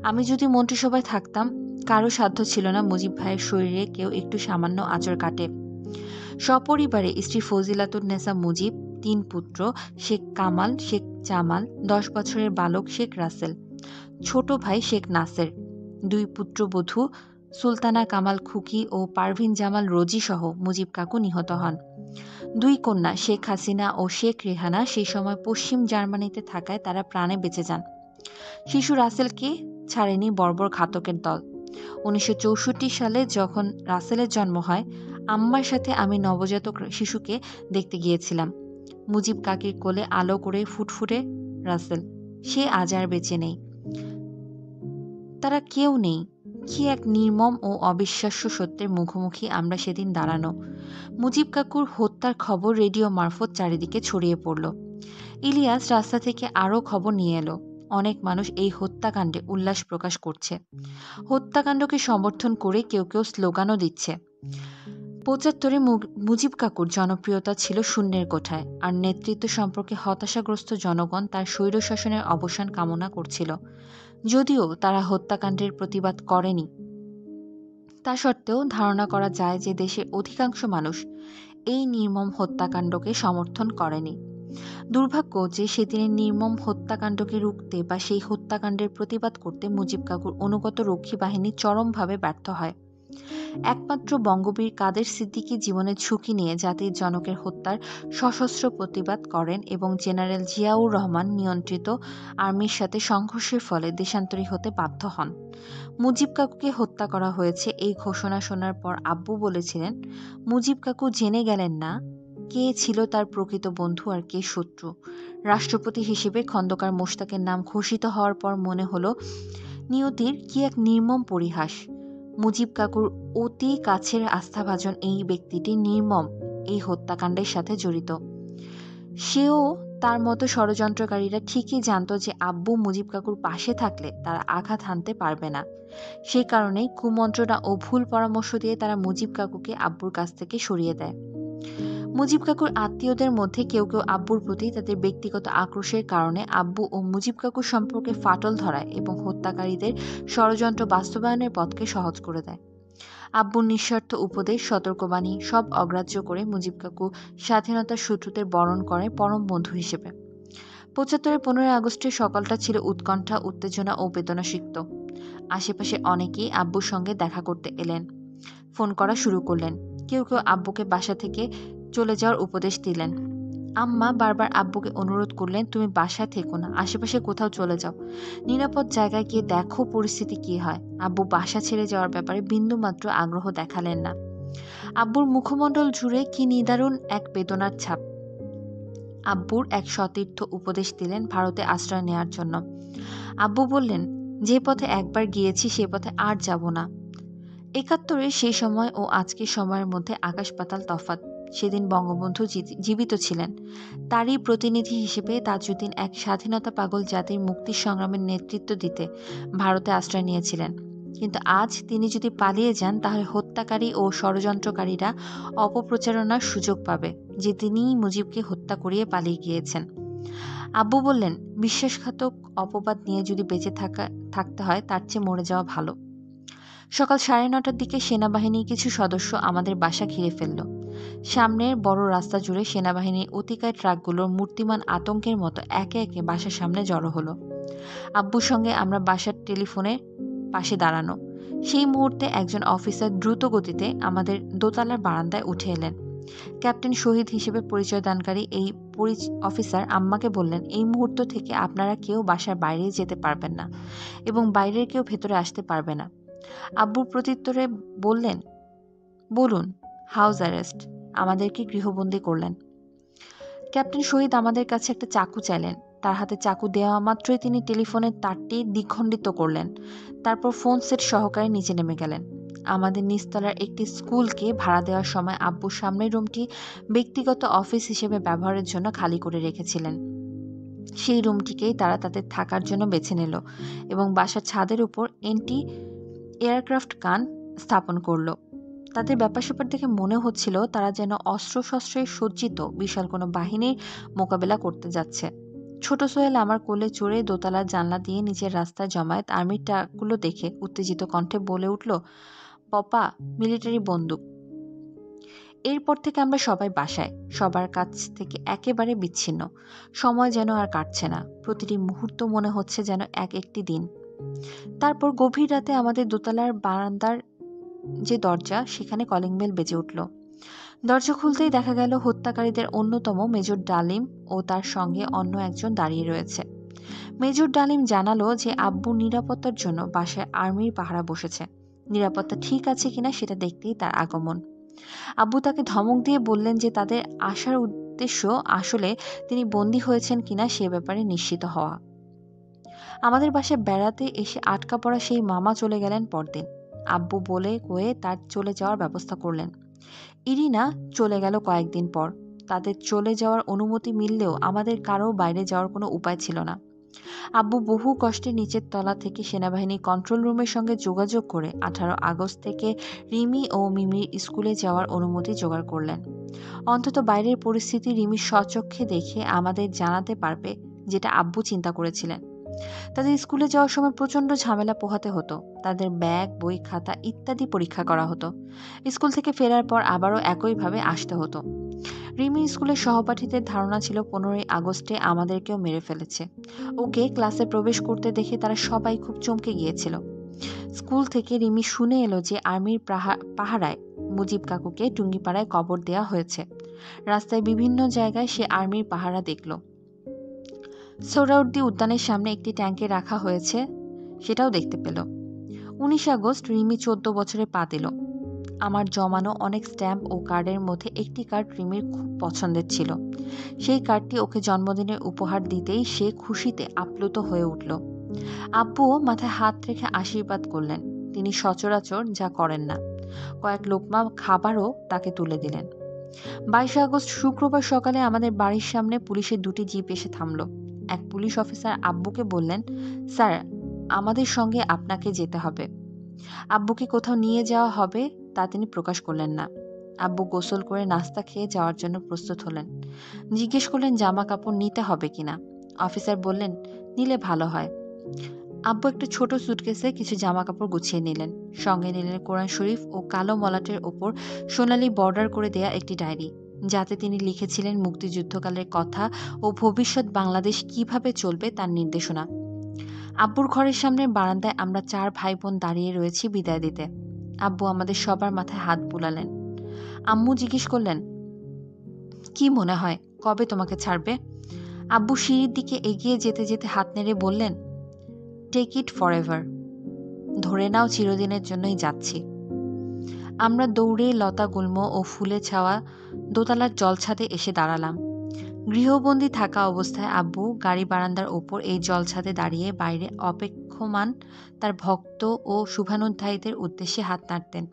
আমি যদি মন্ত্রিসভায় থাকতাম, কারো সাধ্য ছিল না মুজিব ভাইয়ের শরীরে কেউ একটু সামান্য আঁচড় কাটে। সপরিবারে স্ত্রী ফজিলাতুন্নেসা মুজিব, 3 পুত্র শেখ কামাল, শেখ জামাল, 10 বছরের বালক শেখ রাসেল, ছোট ভাই শেখ নাসের, 2 পুত্রবধূ সুলতানা কামাল খুকি ও পারভিন জামাল রোজি সহ মুজিব কাকু নিহত হন। 2 কন্যা শেখ হাসিনা ও শেখ রেহানা সেই সময় পশ্চিম জার্মানিতে থাকায় তারা প্রাণে বেঁচে যান। শিশু রাসেলকে ছাড়েনি বর্বর ঘাতকের দল। 1964 সালে যখন রাসেলের জন্ম হয়, আম্মার সাথে আমি নবজাতক শিশুকে দেখতে গিয়েছিলাম। মুজিব কাকির কোলে আলো করে ফুটফুটে রাসেল, সে আজ আর বেঁচে নেই। তারা কেউ নেই। কি এক নির্মম ও অবিশ্বাস্য সত্যের মুখোমুখি আমরা সেদিন দাঁড়ানো। মুজিব কাকুর হত্যার খবর রেডিও মারফত চারিদিকে ছড়িয়ে পড়ল। ইলিয়াস রাস্তা থেকে আরও খবর নিয়ে এলো। অনেক মানুষ এই হত্যাকাণ্ডে উল্লাস প্রকাশ করছে। হত্যাকাণ্ডকে সমর্থন করে কেউ কেউ স্লোগানও দিচ্ছে। 75-এ মুজিব কাকুর জনপ্রিয়তা ছিল শূন্যের কোঠায়, আর নেতৃত্ব সম্পর্কে হতাশাগ্রস্ত জনগণ তার স্বৈরশাসনের অবসান কামনা করছিল। যদিও তারা হত্যাকাণ্ডের প্রতিবাদ করেনি, তা সত্ত্বেও ধারণা করা যায় যে দেশের অধিকাংশ মানুষ এই নির্মম হত্যাকাণ্ডকে সমর্থন করেনি। দুর্ভাগ্য যে সেদিনের নির্মম হত্যাকাণ্ডকে রুখতে বা সেই হত্যাকাণ্ডের প্রতিবাদ করতে মুজিব কাকুর অনুগত রক্ষী বাহিনী চরমভাবে ব্যর্থ হয়। একমাত্র বঙ্গবীর কাদের সিদ্দিকী জীবনের ঝুঁকি নিয়ে জাতির জনকের হত্যার সশস্ত্র প্রতিবাদ করেন এবং জেনারেল জিয়াউর রহমান নিয়ন্ত্রিত আর্মির সাথে সংঘর্ষের ফলে দেশান্তরী হতে বাধ্য হন। মুজিব কাকুকে হত্যা করা হয়েছে এই ঘোষণা শোনার পর আব্বু বলেছিলেন, মুজিব কাকু জেনে গেলেন না কে ছিল তার প্রকৃত বন্ধু আর কে শত্রু। রাষ্ট্রপতি হিসেবে খন্দকার মোশতাকের নাম ঘোষিত হওয়ার পর মনে হলো নিয়তির কি এক নির্মম পরিহাস। মুজিব কাকুর অতি কাছের আস্থাভাজন এই ব্যক্তিটি নির্মম এই হত্যাকাণ্ডের সাথে জড়িত। সেও তার মতো ষড়যন্ত্রকারীরা ঠিকই জানত যে আব্বু মুজিব কাকুর পাশে থাকলে তারা আঘাত হানতে পারবে না। সেই কারণেই কুমন্ত্রণা ও ভুল পরামর্শ দিয়ে তারা মুজিব কাকুকে আব্বুর কাছ থেকে সরিয়ে দেয়। মুজিব কাকুর আত্মীয়দের মধ্যে কেউ কেউ আব্বুর প্রতি তাদের ব্যক্তিগত আক্রোশের কারণে আব্বু ও মুজিব কাকুর সম্পর্কে ফাটল ধরায় এবং হত্যাকারীদের ষড়যন্ত্র বাস্তবায়নের পথকে সহজ করে দেয়। আব্বুর নিঃস্বার্থ উপদেশ, সতর্কবাণী সব অগ্রাহ্য করে মুজিব কাকু স্বাধীনতার শত্রুদের বরণ করে পরম বন্ধু হিসেবে। 75-এর 15 আগস্টের সকালটা ছিল উৎকণ্ঠা, উত্তেজনা ও বেদনাসিক্ত। আশেপাশে অনেকেই আব্বুর সঙ্গে দেখা করতে এলেন, ফোন করা শুরু করলেন। কেউ কেউ আব্বুকে বাসা থেকে চলে যাওয়ার উপদেশ দিলেন। আম্মা বারবার আব্বুকে অনুরোধ করলেন, তুমি বাসায় থেকো না, আশেপাশে কোথাও চলে যাও, নিরাপদ জায়গায় গিয়ে দেখো পরিস্থিতি কি হয়। আব্বু বাসা ছেড়ে যাওয়ার ব্যাপারে বিন্দুমাত্র আগ্রহ দেখালেন না। আব্বুর মুখমণ্ডল জুড়ে কি নিদারুণ এক বেদনার ছাপ। আব্বুর এক সতীর্থ উপদেশ দিলেন ভারতে আশ্রয় নেওয়ার জন্য। আব্বু বললেন, যে পথে একবার গিয়েছি সে পথে আর যাব না। 71-এর সেই সময় ও আজকের সময়ের মধ্যে আকাশ পাতাল তফাৎ। সেদিন বঙ্গবন্ধু জীবিত ছিলেন। তারই প্রতিনিধি হিসেবে তাজউদ্দিন এক স্বাধীনতা পাগল জাতির মুক্তির সংগ্রামের নেতৃত্ব দিতে ভারতে আশ্রয় নিয়েছিলেন। কিন্তু আজ তিনি যদি পালিয়ে যান তাহলে হত্যাকারী ও ষড়যন্ত্রকারীরা অপপ্রচারণার সুযোগ পাবে যে তিনিই মুজিবকে হত্যা করিয়ে পালিয়ে গিয়েছেন। আব্বু বললেন, বিশ্বাসঘাতক অপবাদ নিয়ে যদি বেঁচে থাকতে হয় তার চেয়ে মরে যাওয়া ভালো। সকাল 9:30টার দিকে সেনাবাহিনীর কিছু সদস্য আমাদের বাসা ঘিরে ফেলল। সামনের বড় রাস্তা জুড়ে সেনাবাহিনীর অতিকায় ট্রাকগুলোর মূর্তিমান আতঙ্কের মতো একে একে বাসার সামনে জড়ো হলো। আব্বুর সঙ্গে আমরা বাসার টেলিফোনের পাশে দাঁড়ানো। সেই মুহূর্তে একজন অফিসার দ্রুত গতিতে আমাদের দোতলার বারান্দায় উঠে এলেন। ক্যাপ্টেন শহীদ হিসেবে পরিচয়দানকারী এই অফিসার আম্মাকে বললেন, এই মুহূর্ত থেকে আপনারা কেউ বাসার বাইরে যেতে পারবেন না এবং বাইরের কেউ ভেতরে আসতে পারবে না। আব্বুর প্রত্যুত্তরে বললেন, বলুন, হাউস অ্যারেস্ট। আমাদেরকে গৃহবন্দী করলেন। ক্যাপ্টেন শহীদ আমাদের কাছে একটা চাকু চাইলেন। তার হাতে চাকু দেওয়া মাত্রই তিনি টেলিফোনের তারটি দ্বিখণ্ডিত করলেন। তারপর ফোন সেট সহকারে নিচে নেমে গেলেন। আমাদের নিচতলার একটি স্কুলকে ভাড়া দেওয়ার সময় আব্বু সামনের রুমটি ব্যক্তিগত অফিস হিসেবে ব্যবহারের জন্য খালি করে রেখেছিলেন। সেই রুমটিকেই তারা তাদের থাকার জন্য বেছে নিল এবং বাসার ছাদের উপর এন্টি এয়ারক্রাফট গান স্থাপন করলো। তাদের ব্যাপার-স্যাপার দেখে মনে হচ্ছিল তারা যেন অস্ত্র-শস্ত্রে সজ্জিত বিশাল কোনো বাহিনীর মোকাবেলা করতে যাচ্ছে। ছোট সোহেল আমার কোলে চড়ে দোতলার জানলা দিয়ে নিচের রাস্তায় জমায়েত আর্মির ট্রাকগুলো দেখে উত্তেজিত কণ্ঠে বলে উঠল, পপা, মিলিটারি বন্দুক। এরপর থেকে আমরা সবাই বাসায়, সবার কাছ থেকে একেবারে বিচ্ছিন্ন। সময় যেন আর কাটছে না, প্রতিটি মুহূর্ত মনে হচ্ছে যেন এক একটি দিন। তারপর গভীর রাতে আমাদের দোতলার বারান্দার যে দরজা, সেখানে কলিং বেল বেজে উঠল। দরজা খুলতেই দেখা গেল হত্যাকারীদের অন্যতম মেজর ডালিম ও তার সঙ্গে অন্য একজন দাঁড়িয়ে রয়েছে। মেজর ডালিম জানালো যে আব্বুর নিরাপত্তার জন্য বাসায় আর্মির পাহারা বসেছে। নিরাপত্তা ঠিক আছে কিনা সেটা দেখতেই তার আগমন। আব্বু তাকে ধমক দিয়ে বললেন যে তাদের আসার উদ্দেশ্য আসলে তিনি বন্দী হয়েছেন কিনা সে ব্যাপারে নিশ্চিত হওয়া। আমাদের বাসায় বেড়াতে এসে আটকা পড়া সেই মামা চলে গেলেন পরদিন। আব্বু বলে কয়ে তার চলে যাওয়ার ব্যবস্থা করলেন। ইরিনা চলে গেল কয়েকদিন পর। তাদের চলে যাওয়ার অনুমতি মিললেও আমাদের কারো বাইরে যাওয়ার কোনো উপায় ছিল না। আব্বু বহু কষ্টে নিচের তলা থেকে সেনাবাহিনী কন্ট্রোল রুমের সঙ্গে যোগাযোগ করে 18 আগস্ট থেকে রিমি ও মিমির স্কুলে যাওয়ার অনুমতি জোগাড় করলেন। অন্তত বাইরের পরিস্থিতি রিমি স্বচক্ষে দেখে আমাদের জানাতে পারবে, যেটা আব্বু চিন্তা করেছিলেন। তাদের স্কুলে যাওয়ার সময় প্রচণ্ড ঝামেলা পোহাতে হতো। তাদের ব্যাগ, বই, খাতা ইত্যাদি পরীক্ষা করা হতো। স্কুল থেকে ফেরার পর আবারও একইভাবে আসতে হতো। রিমি স্কুলের সহপাঠীদের ধারণা ছিল 15ই আগস্টে আমাদেরকেও মেরে ফেলেছে। ওকে ক্লাসে প্রবেশ করতে দেখে তারা সবাই খুব চমকে গিয়েছিল। স্কুল থেকে রিমি শুনে এলো যে আর্মির পাহারায় মুজিব কাকুকে টুঙ্গিপাড়ায় কবর দেওয়া হয়েছে। রাস্তায় বিভিন্ন জায়গায় সে আর্মির পাহারা দেখল। সোহরাওয়ার্দী উদ্যানের সামনে একটি ট্যাঙ্কে রাখা হয়েছে, সেটাও দেখতে পেল। 19 আগস্ট রিমি 14 বছরে পা দিল। আমার জমানো অনেক স্ট্যাম্প ও কার্ডের মধ্যে একটি কার্ড রিমির খুব পছন্দের ছিল। সেই কার্ডটি ওকে জন্মদিনের উপহার দিতেই সে খুশিতে আপ্লুত হয়ে উঠল। আব্বুও মাথায় হাত রেখে আশীর্বাদ করলেন। তিনি সচরাচর যা করেন না। কয়েক লোকমা খাবারও তাকে তুলে দিলেন। 22 আগস্ট শুক্রবার সকালে আমাদের বাড়ির সামনে পুলিশের 2টি জিপ এসে থামল। এক পুলিশ অফিসার আব্বুকে বললেন, স্যার, আমাদের সঙ্গে আপনাকে যেতে হবে। আব্বুকে কোথাও নিয়ে যাওয়া হবে তা তিনি প্রকাশ করলেন না। আব্বু গোসল করে নাস্তা খেয়ে যাওয়ার জন্য প্রস্তুত হলেন। জিজ্ঞেস করলেন জামা কাপড় নিতে হবে কিনা। অফিসার বললেন, নিলে ভালো হয়। আব্বু একটা ছোট সুটকেসে কিছু জামা কাপড় গুছিয়ে নিলেন। সঙ্গে নিলেন কোরআন শরীফ ও কালো মলাটের ওপর সোনালি বর্ডার করে দেয়া একটি ডায়েরি, যাতে তিনি লিখেছিলেন মুক্তিযুদ্ধকালের কথা ও ভবিষ্যৎ বাংলাদেশ কিভাবে চলবে তার নির্দেশনা। আব্বুর ঘরের সামনে বারান্দায় আমরা 4 ভাই বোন দাঁড়িয়ে রয়েছি বিদায় দিতে। আব্বু আমাদের সবার মাথায় হাত বুলালেন। আম্মু জিজ্ঞেস করলেন, কি মনে হয় কবে তোমাকে ছাড়বে? আব্বু সিঁড়ির দিকে এগিয়ে যেতে যেতে হাত নেড়ে বললেন, টেক ইট ফরএভার, ধরে নাও চিরদিনের জন্যই যাচ্ছি। আমরা দৌড়ে লতা গুল্ম ও ফুলে ছাওয়া দোতলার জলছাদে এসে দাঁড়ালাম। গৃহবন্দী থাকা অবস্থায় আব্বু গাড়ি বারান্দার ওপর এই জলছাদে দাঁড়িয়ে বাইরে অপেক্ষমান তার ভক্ত ও শুভানুধ্যায়ীদের উদ্দেশ্যে হাত নাড়তেন।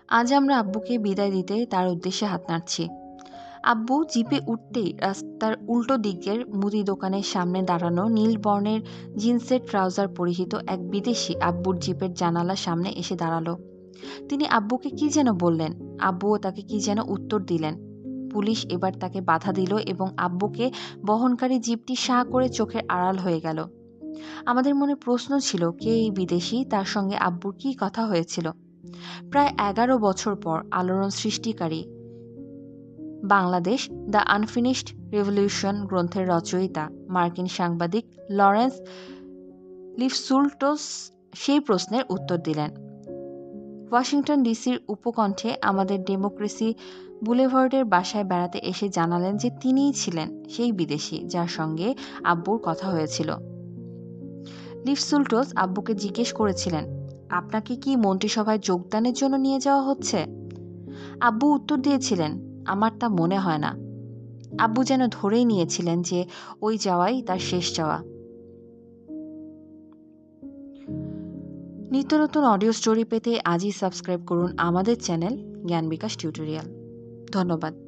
আজ আমরা আব্বুকে বিদায় দিতে তার উদ্দেশ্যে হাত নাড়ছি। আব্বু জিপে উঠতেই রাস্তার উল্টো দিকের মুদি দোকানের সামনে দাঁড়ানো নীল বর্ণের জিন্সের ট্রাউজার পরিহিত এক বিদেশি আব্বুর জিপের জানালার সামনে এসে দাঁড়ালো। তিনি আব্বুকে কি যেন বললেন। আব্বুও তাকে কি যেন উত্তর দিলেন। পুলিশ এবার তাকে বাধা দিল এবং আব্বুকে বহনকারী জিপটি সাঁ করে চোখের আড়াল হয়ে গেল। আমাদের মনে প্রশ্ন ছিল, কে এই বিদেশি, তার সঙ্গে আব্বুর কি কথা হয়েছিল। প্রায় 11 বছর পর আলোড়ন সৃষ্টিকারী বাংলাদেশ দ্য আনফিনিশড রেভলিউশন গ্রন্থের রচয়িতা মার্কিন সাংবাদিক লরেন্স লিফসুলটস সেই প্রশ্নের উত্তর দিলেন। ওয়াশিংটন ডিসির উপকণ্ঠে আমাদের ডেমোক্রেসি বুলেভার্ডের বাসায় বেড়াতে এসে জানালেন যে তিনিই ছিলেন সেই বিদেশি যার সঙ্গে আব্বুর কথা হয়েছিল। লিফসুলটস আব্বুকে জিজ্ঞেস করেছিলেন, আপনাকে কি মন্ত্রিসভায় যোগদানের জন্য নিয়ে যাওয়া হচ্ছে? আব্বু উত্তর দিয়েছিলেন, আমার তা মনে হয় না। আব্বু যেন ধরেই নিয়েছিলেন যে ওই যাওয়াই তার শেষ যাওয়া। নিত্য নতুন অডিও স্টোরি পেতে আজই সাবস্ক্রাইব করুন আমাদের চ্যানেল জ্ঞান বিকাশ টিউটোরিয়াল। ধন্যবাদ।